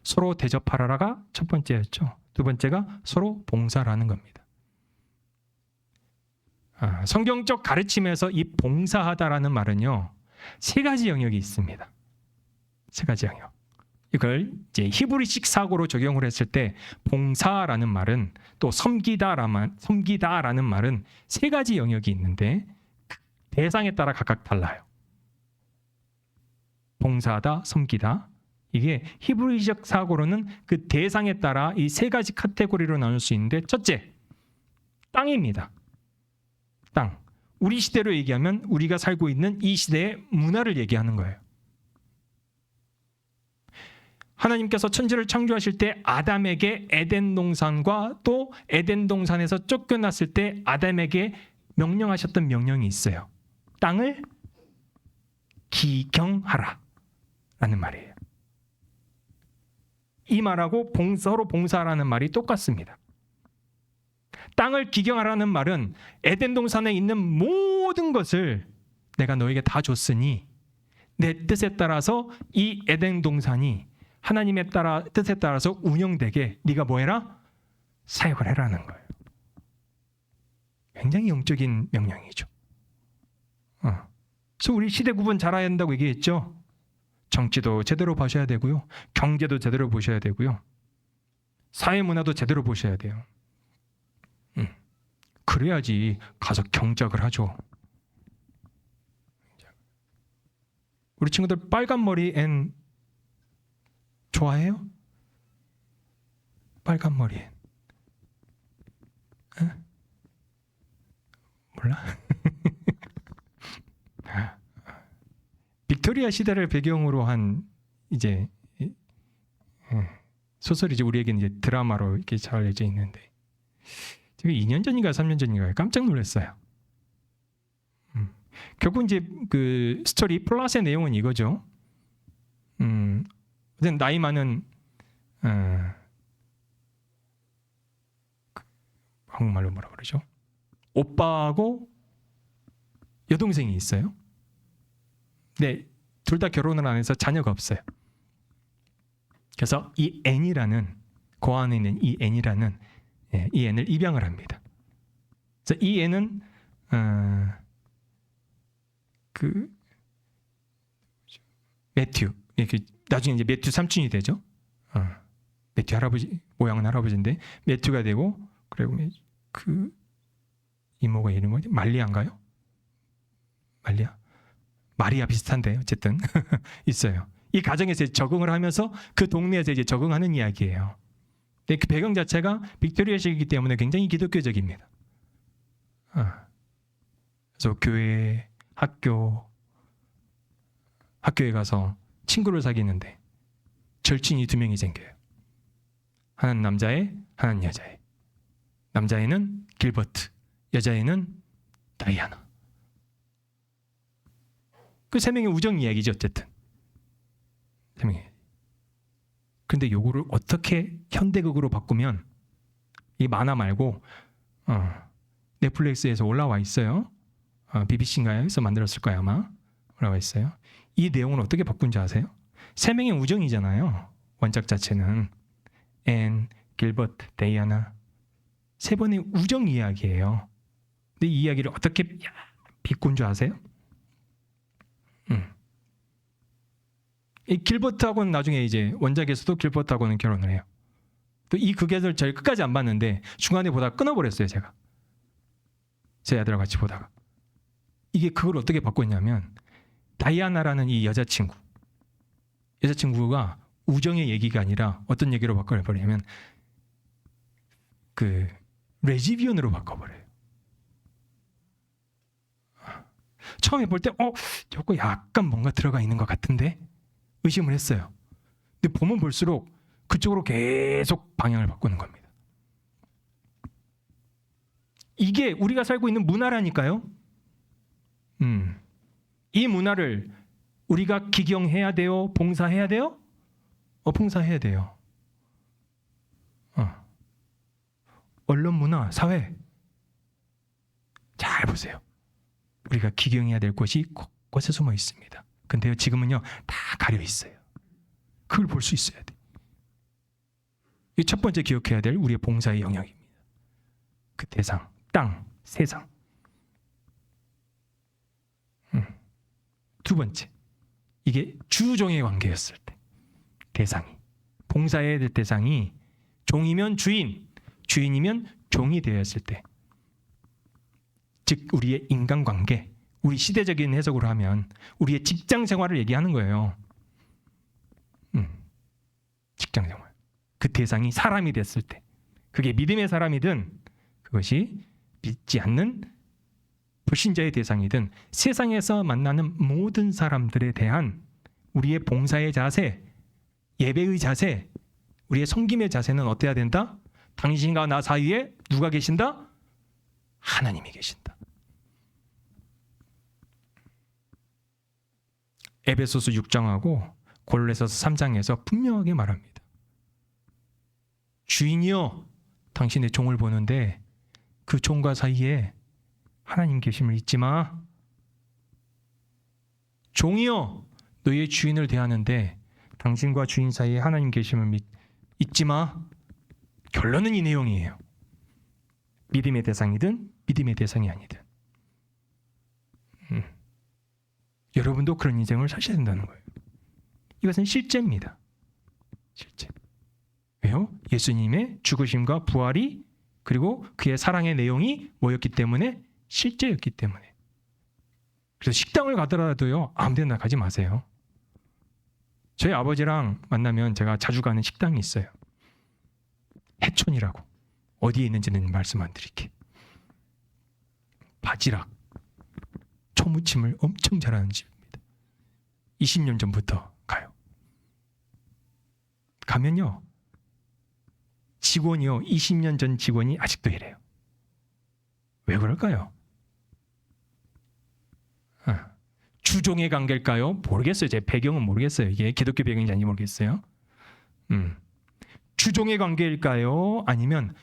서로 대접하라가 첫 번째였죠. 두 번째가 서로 봉사라는 겁니다. 성경적 가르침에서 이 봉사하다라는 말은요, 3가지 영역이 있습니다. 3가지 영역. 이걸 이제 히브리식 사고로 적용을 했을 때 봉사라는 말은, 또 섬기다라는 말은 3가지 영역이 있는데 대상에 따라 각각 달라요. 봉사하다, 섬기다. 이게 히브리적 사고로는 그 대상에 따라 이 3가지 카테고리로 나눌 수 있는데, 첫째, 땅입니다. 땅. 우리 시대로 얘기하면 우리가 살고 있는 이 시대의 문화를 얘기하는 거예요. 하나님께서 천지를 창조하실 때 아담에게 에덴 동산과 또 에덴 동산에서 쫓겨났을 때 아담에게 명령하셨던 명령이 있어요. 땅을 기경하라 라는 말이에요. 이 말하고 서로 봉사하라는 말이 똑같습니다. 땅을 기경하라는 말은 에덴 동산에 있는 모든 것을 내가 너에게 다 줬으니 내 뜻에 따라서 이 에덴 동산이 하나님의 뜻에 따라서 운영되게 네가 뭐 해라? 사역을 해라는 거예요. 굉장히 영적인 명령이죠. 그래서 우리 시대 구분 잘해야 한다고 얘기했죠. 정치도 제대로 보셔야 되고요. 경제도 제대로 보셔야 되고요. 사회문화도 제대로 보셔야 돼요. 그래야지 가서 경작을 하죠. 우리 친구들 빨간 머리 앤 좋아해요? 빨간 머리 앤. 몰라? 빅토리아 시대를 배경으로 한 이제 소설이지, 우리에게는 이제 드라마로 이렇게 잘 알려져 있는데, 제가 2년 전인가 3년 전인가 깜짝 놀랐어요. 결국 이제 그 스토리 플롯의 내용은 이거죠. 나이 많은 한국말로 뭐라 그러죠? 오빠하고 여동생이 있어요. 네, 둘 다 결혼을 안 해서 자녀가 없어요. 그래서 이 N이라는 그 안에 있는 이 N이라는 이 N을 입양을 합니다. 그래서 이 N은 그 매튜, 나중에 이제 매튜 삼촌이 되죠. 매튜 할아버지, 모양은 할아버지인데 매튜가 되고, 그리고 그 이모가 이름이 뭐지? 말리아인가요? 마리아 비슷한데 어쨌든 있어요. 이 가정에서 적응을 하면서 그 동네에서 이제 적응하는 이야기예요. 근데 그 배경 자체가 빅토리아식이기 때문에 굉장히 기독교적입니다. 그래서 교회, 학교에 가서 친구를 사귀는데 절친이 2명이 생겨요. 하나는 남자애, 하나는 여자애. 남자애는 길버트, 여자애는 다이아나. 그 3명의 우정 이야기죠, 어쨌든. 3명이. 근데 요거를 어떻게 현대극으로 바꾸면, 이 만화 말고 넷플릭스에서 올라와 있어요. BBC인가요?에서 만들었을 거예요, 아마. 올라와 있어요. 이 내용을 어떻게 바꾼지 아세요? 3명의 우정이잖아요. 원작 자체는 앤, 길버트, 데이아나. 3번의 우정 이야기예요. 근데 이 이야기를 어떻게 비꾼 줄 아세요? 이 길버트하고는 나중에 이제 원작에서도 길버트하고는 결혼을 해요. 또 이 극에서 제일 끝까지 안 봤는데 중간에 보다가 끊어버렸어요, 제가. 제 아들하고 같이 보다가. 이게 그걸 어떻게 바꿨냐면, 다이아나라는 이 여자친구가 우정의 얘기가 아니라 어떤 얘기로 바꿔버리냐면 그 레즈비언으로 바꿔버려요. 처음에 볼 때 저거 약간 뭔가 들어가 있는 것 같은데 의심을 했어요. 근데 보면 볼수록 그쪽으로 계속 방향을 바꾸는 겁니다. 이게 우리가 살고 있는 문화라니까요. 이 문화를 우리가 기경해야 돼요? 봉사해야 돼요? 봉사해야 돼요. 언론, 문화, 사회. 잘 보세요. 우리가 기경해야 될 곳이 곳곳에 숨어 있습니다. 근데요, 지금은요, 다 가려 있어요. 그걸 볼 수 있어야 돼. 이 첫 번째 기억해야 될 우리의 봉사의 영역입니다. 그 대상, 땅, 세상. 두 번째, 이게 주종의 관계였을 때, 대상이, 봉사해야 될 대상이 종이면 주인, 주인이면 종이 되었을 때, 즉 우리의 인간관계, 우리 시대적인 해석으로 하면 우리의 직장 생활을 얘기하는 거예요. 직장 생활. 그 대상이 사람이 됐을 때, 그게 믿음의 사람이든 그것이 믿지 않는 불신자의 대상이든 세상에서 만나는 모든 사람들에 대한 우리의 봉사의 자세, 예배의 자세, 우리의 섬김의 자세는 어때야 된다? 당신과 나 사이에 누가 계신다? 하나님이 계신다. 에베소서 6장하고 골로새서 3장에서 분명하게 말합니다. 주인이여, 당신의 종을 보는데 그 종과 사이에 하나님 계심을 잊지 마. 종이여, 너희의 주인을 대하는데 당신과 주인 사이에 하나님 계심을 잊지 마. 결론은 이 내용이에요. 믿음의 대상이든 믿음의 대상이 아니든. 여러분도 그런 인생을 사셔야 된다는 거예요. 이것은 실제입니다. 실제. 왜요? 예수님의 죽으심과 부활이 그리고 그의 사랑의 내용이 뭐였기 때문에? 실제였기 때문에. 그래서 식당을 가더라도요, 아무 데나 가지 마세요. 저희 아버지랑 만나면 제가 자주 가는 식당이 있어요. 해촌이라고. 어디에 있는지는 말씀 안 드릴게. 바지락, 초무침을 엄청 잘하는 집입니다. 20년 전부터 가요. 가면요, 직원이요, 20년 전 직원이 아직도 이래요. 왜 그럴까요? 주종의 관계일까요? 모르겠어요. 제 배경은 모르겠어요. 이게 기독교 배경인지 아닌지 모르겠어요. 주종의 관계일까요? 아니면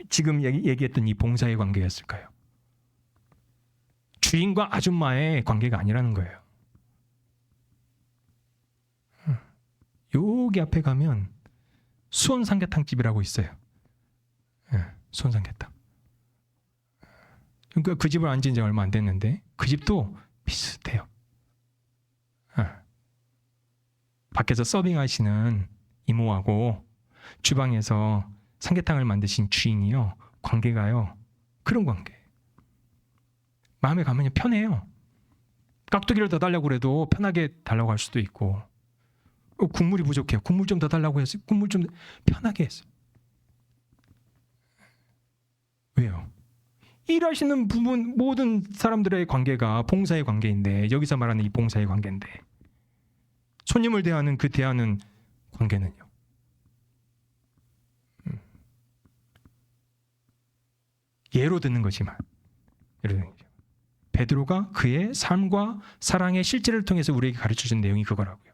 지금 얘기했던 이 봉사의 관계였을까요? 주인과 아줌마의 관계가 아니라는 거예요. 여기 앞에 가면 수원 삼계탕집이라고 있어요. 수원 삼계탕. 그러니까 그 집을 앉은 지 얼마 안 됐는데 그 집도 비슷해요. 밖에서 서빙하시는 이모하고 주방에서 삼계탕을 만드신 주인이요. 관계가요. 그런 관계. 마음에 가면요 편해요. 깍두기를 더 달라고 그래도 편하게 달라고 할 수도 있고 국물이 부족해요. 국물 좀 더 달라고 해서 국물 좀 편하게 했어요. 왜요? 일하시는 부분 모든 사람들의 관계가 봉사의 관계인데 여기서 말하는 이 봉사의 관계인데 손님을 대하는 그 대하는 관계는요. 예로 듣는 거지만 베드로가 그의 삶과 사랑의 실제를 통해서 우리에게 가르쳐준 내용이 그거라고요.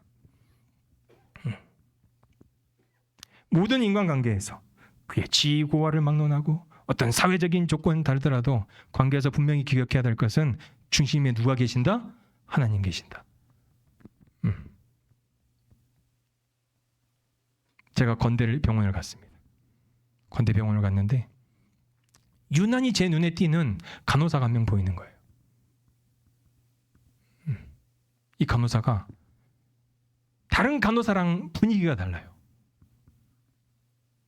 모든 인간관계에서 그의 지위고하를 막론하고 어떤 사회적인 조건은 다르더라도 관계에서 분명히 기억해야 될 것은 중심에 누가 계신다? 하나님 계신다. 제가 건대 병원을 갔습니다. 건대 병원을 갔는데 유난히 제 눈에 띄는 간호사가 한 명 보이는 거예요. 이 간호사가 다른 간호사랑 분위기가 달라요.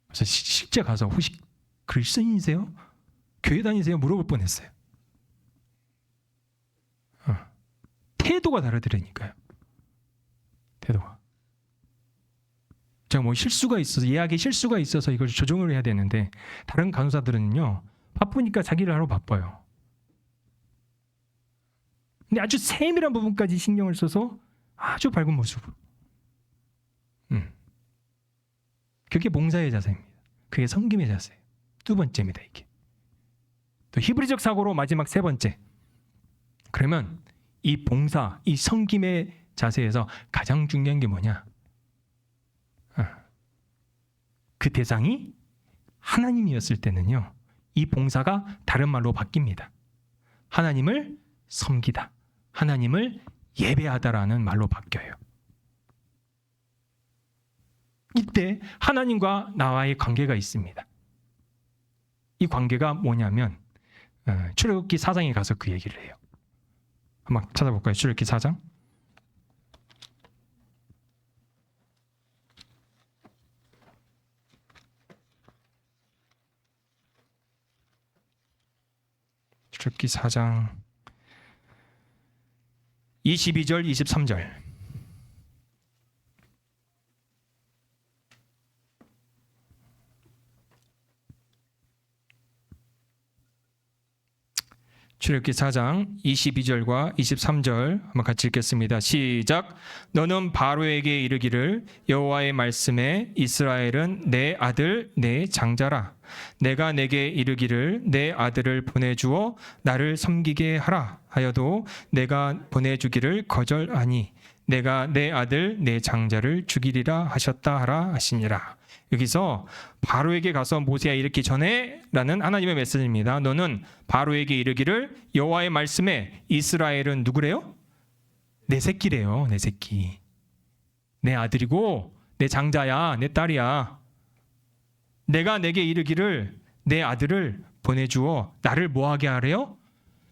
그래서 실제 가서 혹시 그리스도인이세요? 교회 다니세요? 물어볼 뻔했어요. 태도가 다르더라니까요. 태도가. 제가 뭐 실수가 있어서 예약에 실수가 있어서 이걸 조정을 해야 되는데 다른 간호사들은요 바쁘니까 자기를 하러 바빠요. 근데 아주 세밀한 부분까지 신경을 써서 아주 밝은 모습으로. 그게 봉사의 자세입니다. 그게 섬김의 자세예요. 두 번째입니다. 이게. 또 히브리적 사고로 마지막 세 번째. 그러면 이 봉사, 이 섬김의 자세에서 가장 중요한 게 뭐냐? 그 대상이 하나님이었을 때는요. 이 봉사가 다른 말로 바뀝니다. 하나님을 섬기다. 하나님을 예배하다라는 말로 바뀌어요. 이때 하나님과 나와의 관계가 있습니다. 이 관계가 뭐냐면 출애굽기 4장에 가서 그 얘기를 해요. 한번 찾아볼까요? 출애굽기 4장. 출애굽기 4장 22절 23절. 출애굽기 4장 22절과 23절 한번 같이 읽겠습니다. 시작. 너는 바로에게 이르기를 여호와의 말씀에 이스라엘은 내 아들 내 장자라. 내가 내게 이르기를 내 아들을 보내주어 나를 섬기게 하라 하여도 내가 보내주기를 거절하니 내가 내 아들 내 장자를 죽이리라 하셨다 하라 하시니라. 여기서 바로에게 가서 모세야 이르기 전에 라는 하나님의 메시지입니다. 너는 바로에게 이르기를 여호와의 말씀에 이스라엘은 누구래요? 내 새끼래요. 내 새끼. 내 아들이고 내 장자야. 내 딸이야. 내가 내게 이르기를 내 아들을 보내주어 나를 뭐하게 하래요?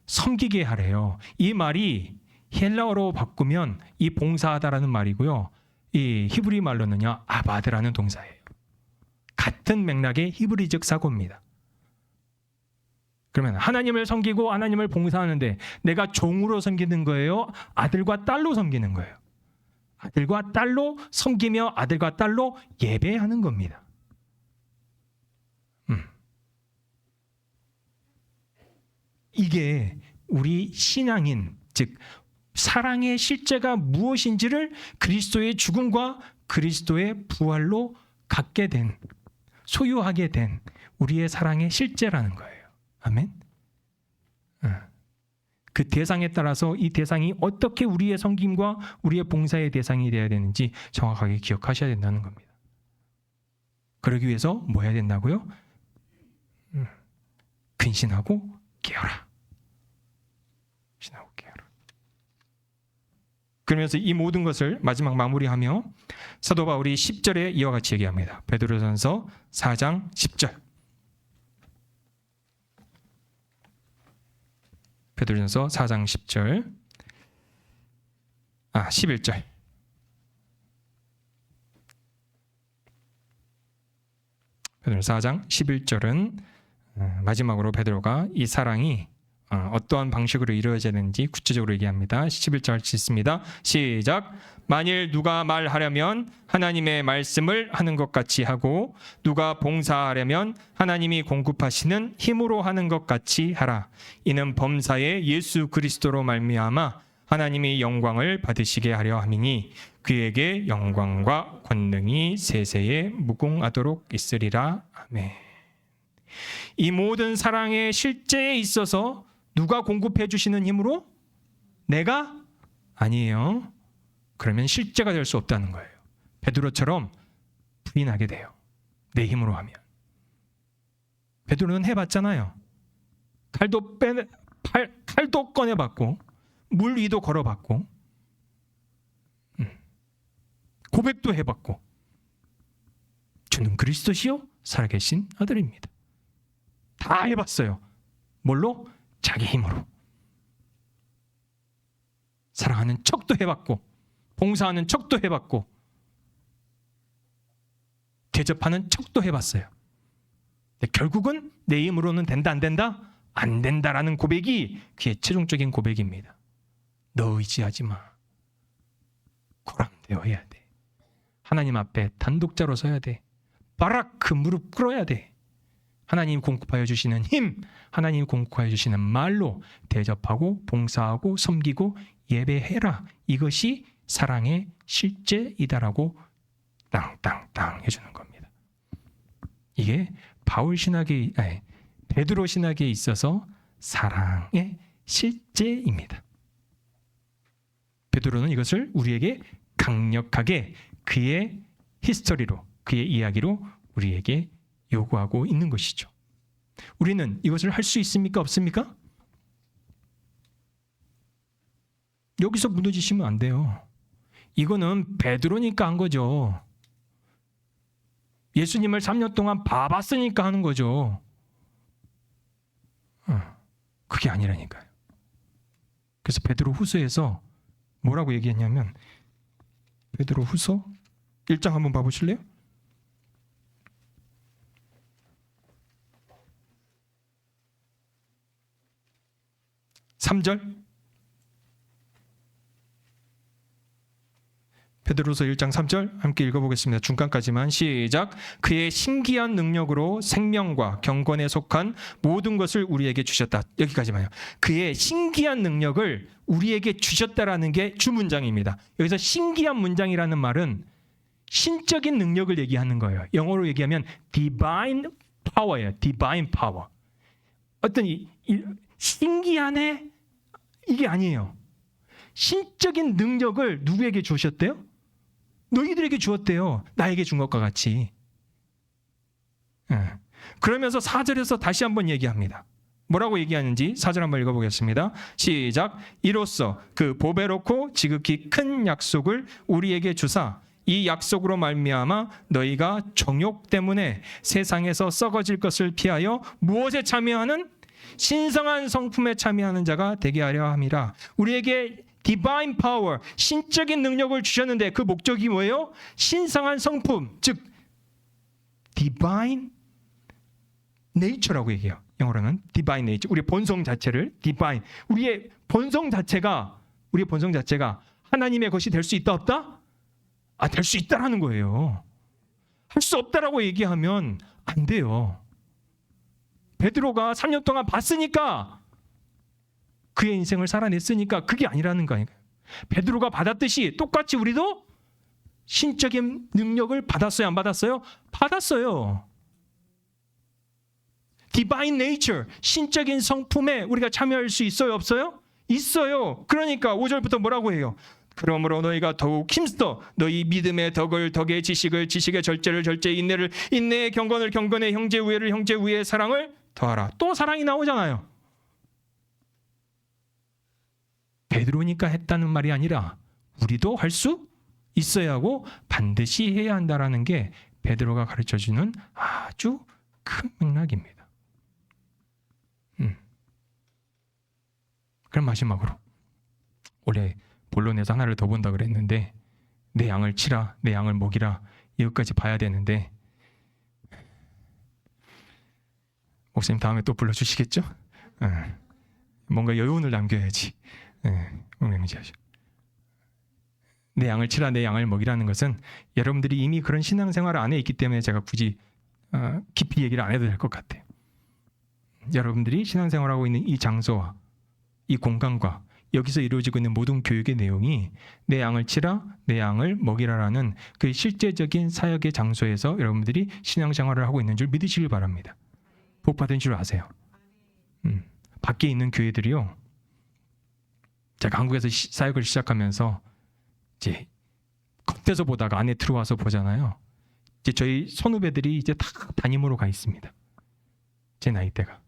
섬기게 하래요. 이 말이 헬라어로 바꾸면 이 봉사하다라는 말이고요. 이 히브리 말로는요. 아바드라는 동사예요. 같은 맥락의 히브리적 사고입니다. 그러면 하나님을 섬기고 하나님을 봉사하는데 내가 종으로 섬기는 거예요? 아들과 딸로 섬기는 거예요? 아들과 딸로 섬기며 아들과 딸로 예배하는 겁니다. 이게 우리 신앙인, 즉 사랑의 실제가 무엇인지를 그리스도의 죽음과 그리스도의 부활로 갖게 된, 소유하게 된 우리의 사랑의 실제라는 거예요. 아멘. 그 대상에 따라서 이 대상이 어떻게 우리의 섬김과 우리의 봉사의 대상이 되어야 되는지 정확하게 기억하셔야 된다는 겁니다. 그러기 위해서 뭐 해야 된다고요? 근신하고 깨어라. 근신하고 깨어라. 그러면서 이 모든 것을 마지막 마무리하며 사도 바울이 10절에 이와 같이 얘기합니다. 베드로전서 4장 10절. 베드로전서 4장 10절. 11절. 베드로전서 4장 11절은 마지막으로 베드로가 이 사랑이 어떠한 방식으로 이루어져야 되는지 구체적으로 얘기합니다. 11절 할 수 있습니다. 시작. 만일 누가 말하려면 하나님의 말씀을 하는 것 같이 하고 누가 봉사하려면 하나님이 공급하시는 힘으로 하는 것 같이 하라. 이는 범사에 예수 그리스도로 말미암아 하나님이 영광을 받으시게 하려 함이니 그에게 영광과 권능이 세세에 무궁하도록 있으리라. 아멘. 이 모든 사랑의 실제에 있어서 누가 공급해 주시는 힘으로? 내가? 아니에요. 그러면 실제가 될 수 없다는 거예요. 베드로처럼 부인하게 돼요. 내 힘으로 하면. 베드로는 해봤잖아요. 칼도 꺼내봤고 물 위도 걸어봤고 고백도 해봤고 주는 그리스도시요 살아계신 아들입니다. 다 해봤어요. 뭘로? 자기 힘으로. 사랑하는 척도 해봤고 봉사하는 척도 해봤고 대접하는 척도 해봤어요. 근데 결국은 내 힘으로는 된다 안 된다? 안 된다라는 고백이 그의 최종적인 고백입니다. 너 의지하지 마. 고람되어야 돼. 하나님 앞에 단독자로 서야 돼. 바라크 무릎 꿇어야 돼. 하나님 공급하여 주시는 힘, 하나님 공급하여 주시는 말로 대접하고 봉사하고 섬기고 예배해라. 이것이 사랑의 실제이다라고 땅땅땅 해주는 겁니다. 이게 베드로 신학에 있어서 사랑의 실제입니다. 베드로는 이것을 우리에게 강력하게 그의 히스토리로, 그의 이야기로 우리에게 요구하고 있는 것이죠. 우리는 이것을 할 수 있습니까? 없습니까? 여기서 무너지시면 안 돼요. 이거는 베드로니까 한 거죠. 예수님을 3년 동안 봐봤으니까 하는 거죠. 그게 아니라니까요. 그래서 베드로 후서에서 뭐라고 얘기했냐면 베드로 후서 1장 한번 봐보실래요? 3절. 베드로서 1장 3절 함께 읽어보겠습니다. 중간까지만. 시작. 그의 신기한 능력으로 생명과 경건에 속한 모든 것을 우리에게 주셨다. 여기까지만요. 그의 신기한 능력을 우리에게 주셨다라는 게 주문장입니다. 여기서 신기한 문장이라는 말은 신적인 능력을 얘기하는 거예요. 영어로 얘기하면 divine power예요. divine power. 어떤 신기하네? 이게 아니에요. 신적인 능력을 누구에게 주셨대요? 너희들에게 주었대요. 나에게 준 것과 같이. 그러면서 4절에서 다시 한번 얘기합니다. 뭐라고 얘기하는지 4절 한번 읽어보겠습니다. 시작. 이로써 그 보배롭고 지극히 큰 약속을 우리에게 주사 이 약속으로 말미암아 너희가 정욕 때문에 세상에서 썩어질 것을 피하여 무엇에 참여하는? 신성한 성품에 참여하는 자가 되게 하려 함이라. 우리에게 divine power, 신적인 능력을 주셨는데 그 목적이 뭐예요? 신성한 성품, 즉 divine nature라고 얘기해요. 영어로는 divine nature. 우리의 본성 자체를 divine. 우리의 본성 자체가 하나님의 것이 될 수 있다 없다? 될 수 있다라는 거예요. 할 수 없다라고 얘기하면 안 돼요. 베드로가 3년 동안 봤으니까 그의 인생을 살아냈으니까 그게 아니라는 거 아닌가요? 베드로가 받았듯이 똑같이 우리도 신적인 능력을 받았어요? 안 받았어요? 받았어요. Divine nature, 신적인 성품에 우리가 참여할 수 있어요? 없어요? 있어요. 그러니까 5절부터 뭐라고 해요? 그러므로 너희가 더욱 힘써 너희 믿음의 덕을 덕의 지식을 지식의 절제를 절제의 인내를 인내의 경건을 경건의 형제 우애를 형제 우애의 사랑을 더하라. 또 사랑이 나오잖아요. 베드로니까 했다는 말이 아니라 우리도 할 수 있어야 하고 반드시 해야 한다라는 게 베드로가 가르쳐주는 아주 큰 맥락입니다. 그럼 마지막으로 원래 본론에서 하나를 더 본다 그랬는데 내 양을 치라, 내 양을 먹이라 이것까지 봐야 되는데 목사님 다음에 또 불러주시겠죠? 뭔가 여운을 남겨야지. 운명지하죠. 내 양을 치라, 내 양을 먹이라는 것은 여러분들이 이미 그런 신앙생활 안에 있기 때문에 제가 굳이 깊이 얘기를 안 해도 될 것 같아요. 여러분들이 신앙생활하고 있는 이 장소와 이 공간과 여기서 이루어지고 있는 모든 교육의 내용이 내 양을 치라, 내 양을 먹이라라는 그 실제적인 사역의 장소에서 여러분들이 신앙생활을 하고 있는 줄 믿으시길 바랍니다. 복 받은 줄 아세요. 밖에 있는 교회들이요. 제가 한국에서 사역을 시작하면서 이제 겉에서 보다가 안에 들어와서 보잖아요. 이제 저희 선후배들이 이제 다 담임으로 가 있습니다. 제 나이대가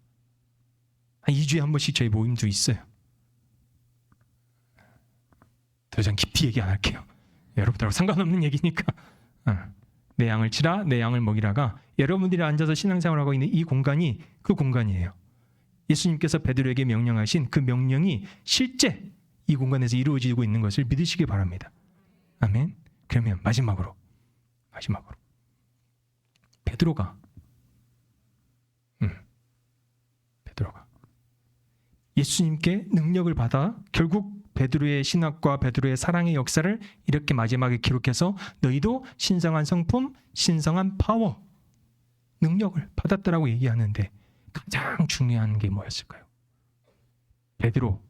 한 2주에 한 번씩 저희 모임도 있어요. 더 이상 깊이 얘기 안 할게요. 여러분들하고 상관없는 얘기니까. 내 양을 치라, 내 양을 먹이라가 여러분들이 앉아서 신앙생활하고 있는 이 공간이 그 공간이에요. 예수님께서 베드로에게 명령하신 그 명령이 실제 이 공간에서 이루어지고 있는 것을 믿으시기 바랍니다. 아멘. 그러면 마지막으로 베드로가 예수님께 능력을 받아 결국 베드로의 신학과 베드로의 사랑의 역사를 이렇게 마지막에 기록해서 너희도 신성한 성품, 신성한 파워, 능력을 받았다라고 얘기하는데 가장 중요한 게 뭐였을까요? 베드로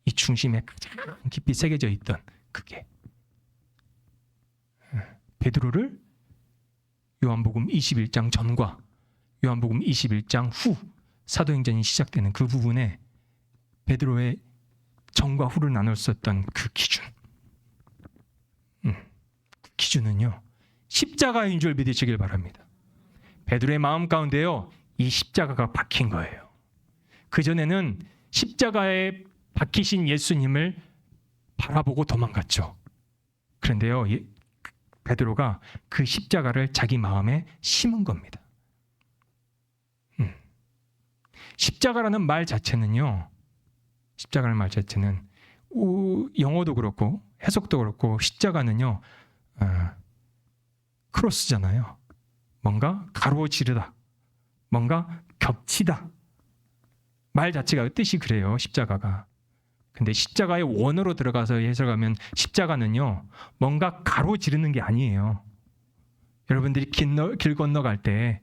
이 중심에 가장 깊이 새겨져 있던 그게 베드로를 요한복음 21장 전과 요한복음 21장 후 사도행전이 시작되는 그 부분에 베드로의 전과 후를 나눴었던 그 기준. 그 기준은요. 십자가인 줄 믿으시길 바랍니다. 베드로의 마음 가운데요. 이 십자가가 박힌 거예요. 그전에는 십자가에 박히신 예수님을 바라보고 도망갔죠. 그런데요. 베드로가 그 십자가를 자기 마음에 심은 겁니다. 십자가라는 말 자체는요. 십자가라는 말 자체는 영어도 그렇고 해석도 그렇고 십자가는요. 크로스잖아요. 뭔가 가로지르다. 뭔가 겹치다. 말 자체가 뜻이 그래요. 십자가가. 근데 십자가의 원어로 들어가서 해석하면 십자가는요. 뭔가 가로지르는 게 아니에요. 여러분들이 길 건너갈 때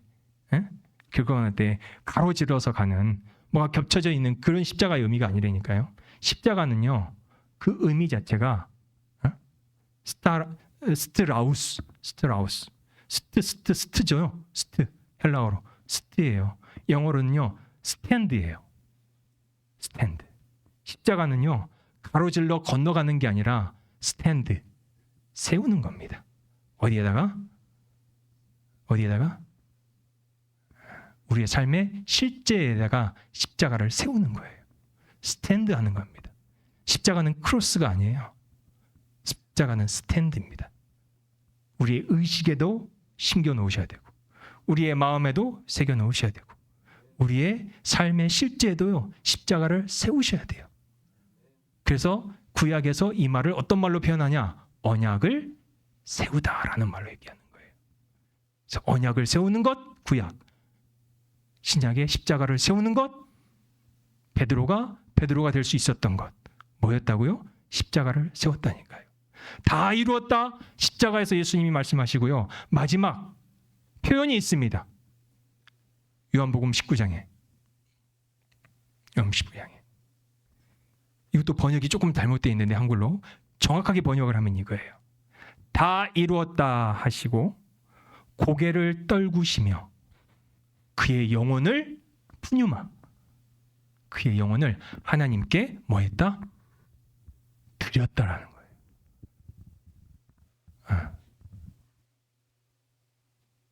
길 건너갈 때 가로질러서 가는 뭐가 겹쳐져 있는 그런 십자가의 의미가 아니라니까요. 십자가는요. 그 의미 자체가 스트라우스 스트죠. 스트 헬라어로 스트예요. 영어로는요. 스탠드예요. 스탠드. 십자가는요. 가로질러 건너가는 게 아니라 스탠드. 세우는 겁니다. 어디에다가? 우리의 삶의 실제에다가 십자가를 세우는 거예요. 스탠드 하는 겁니다. 십자가는 크로스가 아니에요. 십자가는 스탠드입니다. 우리의 의식에도 심겨 놓으셔야 되고 우리의 마음에도 새겨 놓으셔야 되고 우리의 삶의 실제에도요. 십자가를 세우셔야 돼요. 그래서 구약에서 이 말을 어떤 말로 표현하냐? 언약을 세우다라는 말로 얘기하는 거예요. 그래서 언약을 세우는 것 구약. 신약의 십자가를 세우는 것 베드로가 될 수 있었던 것 뭐였다고요? 십자가를 세웠다니까요. 다 이루었다. 십자가에서 예수님이 말씀하시고요. 마지막 표현이 있습니다. 요한복음 19장에 이것도 번역이 조금 잘못되어 있는데 한글로 정확하게 번역을 하면 이거예요. 다 이루었다 하시고 고개를 떨구시며 그의 영혼을 푸뉴마 그의 영혼을 하나님께 뭐했다? 드렸다라는 거예요.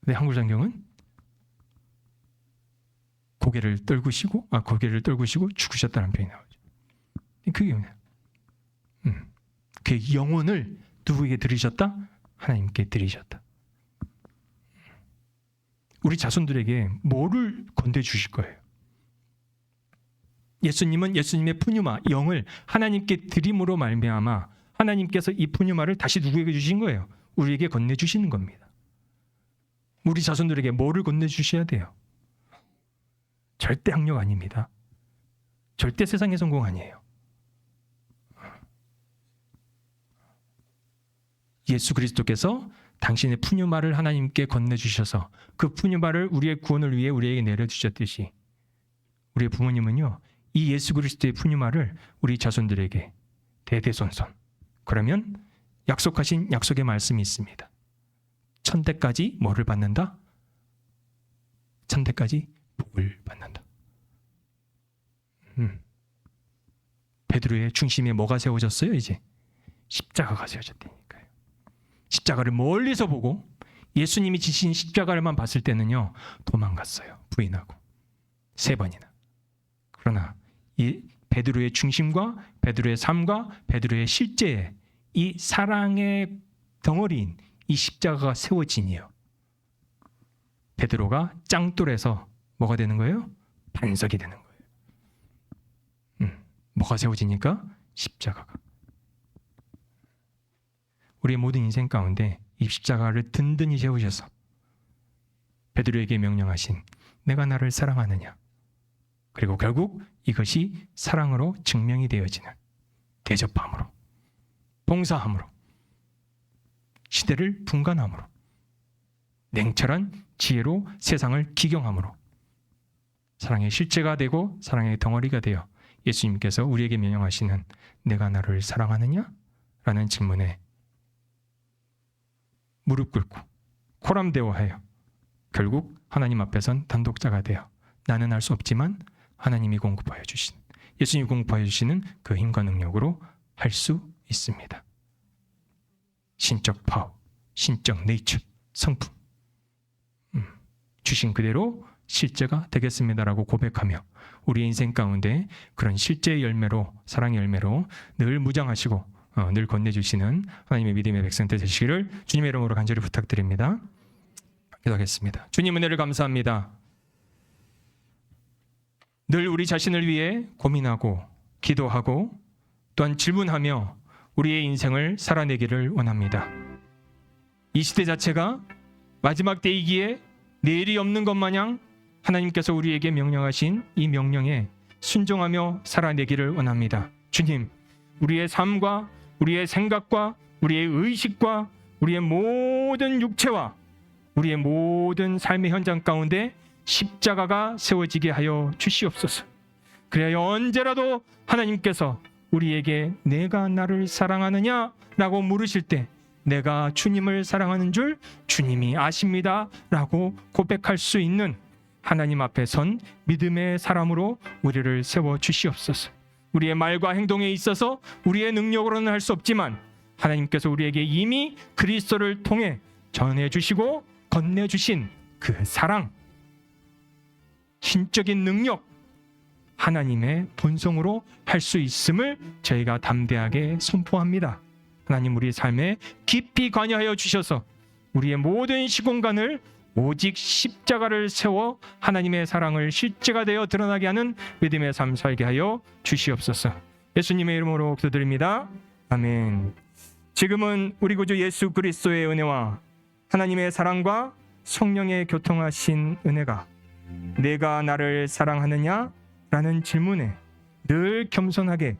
근데 한국 성경은 고개를 떨구시고 죽으셨다는 표현이 나오죠. 그게 뭐냐? 그 영혼을 누구에게 드리셨다? 하나님께 드리셨다. 우리 자손들에게 뭐를 건네 주실 거예요? 예수님은 예수님의 푸뉴마 영을 하나님께 드림으로 말미암아 하나님께서 이 푸뉴마를 다시 누구에게 주신 거예요? 우리에게 건네 주시는 겁니다. 우리 자손들에게 뭐를 건네 주셔야 돼요? 절대 학력 아닙니다. 절대 세상의 성공 아니에요. 예수 그리스도께서 당신의 푸뉴마를 하나님께 건네주셔서 그 푸뉴마를 우리의 구원을 위해 우리에게 내려주셨듯이 우리의 부모님은요, 이 예수 그리스도의 푸뉴마를 우리 자손들에게 대대손손, 그러면 약속하신 약속의 말씀이 있습니다. 천대까지 뭐를 받는다? 천대까지 복을 받는다. 베드로의 중심에 뭐가 세워졌어요? 이제 십자가가 세워졌다니까요. 십자가를 멀리서 보고 예수님이 지신 십자가를만 봤을 때는요, 도망갔어요. 부인하고 3번이나. 그러나 이 베드로의 중심과 베드로의 삶과 베드로의 실제에 이 사랑의 덩어리인 이 십자가가 세워지니요, 베드로가 짱돌에서 뭐가 되는 거예요? 반석이 되는 거예요. 뭐가 세워지니까? 십자가가. 우리의 모든 인생 가운데 이 십자가를 든든히 세우셔서 베드로에게 명령하신 내가 나를 사랑하느냐, 그리고 결국 이것이 사랑으로 증명이 되어지는 대접함으로, 봉사함으로, 시대를 분간함으로, 냉철한 지혜로 세상을 기경함으로 사랑의 실체가 되고 사랑의 덩어리가 되어 예수님께서 우리에게 명령하시는 내가 나를 사랑하느냐? 라는 질문에 무릎 꿇고 코람대오하여 결국 하나님 앞에선 단독자가 되어 나는 할 수 없지만 하나님이 공급하여 주신, 예수님이 공급하여 주시는 그 힘과 능력으로 할 수 있습니다. 신적 파워, 신적 네이처, 성품, 주신 그대로 실제가 되겠습니다라고 고백하며 우리의 인생 가운데 그런 실제의 열매로, 사랑의 열매로 늘 무장하시고 늘 건네주시는 하나님의 믿음의 백성들 되시기를 주님의 이름으로 간절히 부탁드립니다. 기도하겠습니다. 주님 은혜를 감사합니다. 늘 우리 자신을 위해 고민하고 기도하고 또한 질문하며 우리의 인생을 살아내기를 원합니다. 이 시대 자체가 마지막 때이기에 내일이 없는 것 마냥 하나님께서 우리에게 명령하신 이 명령에 순종하며 살아내기를 원합니다. 주님, 우리의 삶과 우리의 생각과 우리의 의식과 우리의 모든 육체와 우리의 모든 삶의 현장 가운데 십자가가 세워지게 하여 주시옵소서. 그래야 언제라도 하나님께서 우리에게 내가 나를 사랑하느냐? 라고 물으실 때 내가 주님을 사랑하는 줄 주님이 아십니다 라고 고백할 수 있는 하나님 앞에 선 믿음의 사람으로 우리를 세워 주시옵소서. 우리의 말과 행동에 있어서 우리의 능력으로는 할 수 없지만 하나님께서 우리에게 이미 그리스도를 통해 전해주시고 건네주신 그 사랑, 신적인 능력, 하나님의 본성으로 할 수 있음을 저희가 담대하게 선포합니다. 하나님, 우리 삶에 깊이 관여하여 주셔서 우리의 모든 시공간을 오직 십자가를 세워 하나님의 사랑을 실제가 되어 드러나게 하는 믿음의 삶 살게 하여 주시옵소서. 예수님의 이름으로 기도드립니다. 아멘. 지금은 우리 구주 예수 그리스도의 은혜와 하나님의 사랑과 성령의 교통하신 은혜가 내가 나를 사랑하느냐? 라는 질문에 늘 겸손하게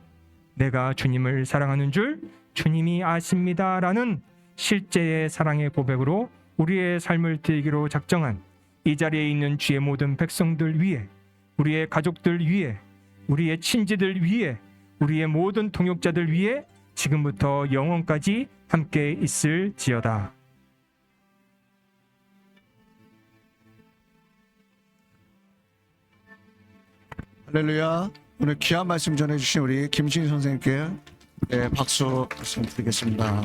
내가 주님을 사랑하는 줄 주님이 아십니다 라는 실제의 사랑의 고백으로 우리의 삶을 드리기로 작정한 이 자리에 있는 주의 모든 백성들 위해, 우리의 가족들 위해, 우리의 친지들 위해, 우리의 모든 동역자들 위해 지금부터 영원까지 함께 있을지어다. 할렐루야. 오늘 귀한 말씀 전해주신 우리 김신희 선생님께 박수 드리겠습니다.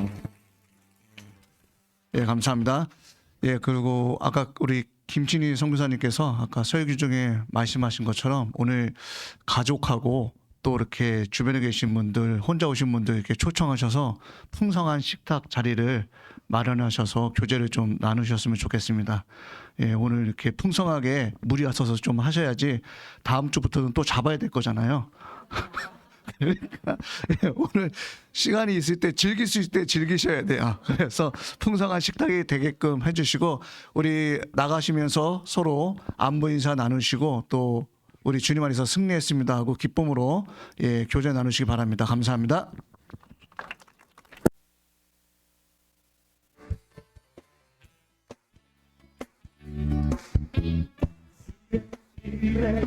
감사합니다. 예, 그리고 아까 우리 김진희 선교사님께서 아까 설교 중에 말씀하신 것처럼 오늘 가족하고 또 이렇게 주변에 계신 분들, 혼자 오신 분들 이렇게 초청하셔서 풍성한 식탁 자리를 마련하셔서 교제를 좀 나누셨으면 좋겠습니다. 예, 오늘 이렇게 풍성하게 물이 왔어서 좀 하셔야지 다음 주부터는 또 잡아야 될 거잖아요. 그러니까 예, 오늘 시간이 있을 때 즐길 수 있을 때 즐기셔야 돼요. 그래서 풍성한 식탁이 되게끔 해주시고 우리 나가시면서 서로 안부 인사 나누시고 또 우리 주님 안에서 승리했습니다 하고 기쁨으로 예, 교제 나누시기 바랍니다. 감사합니다. 기다려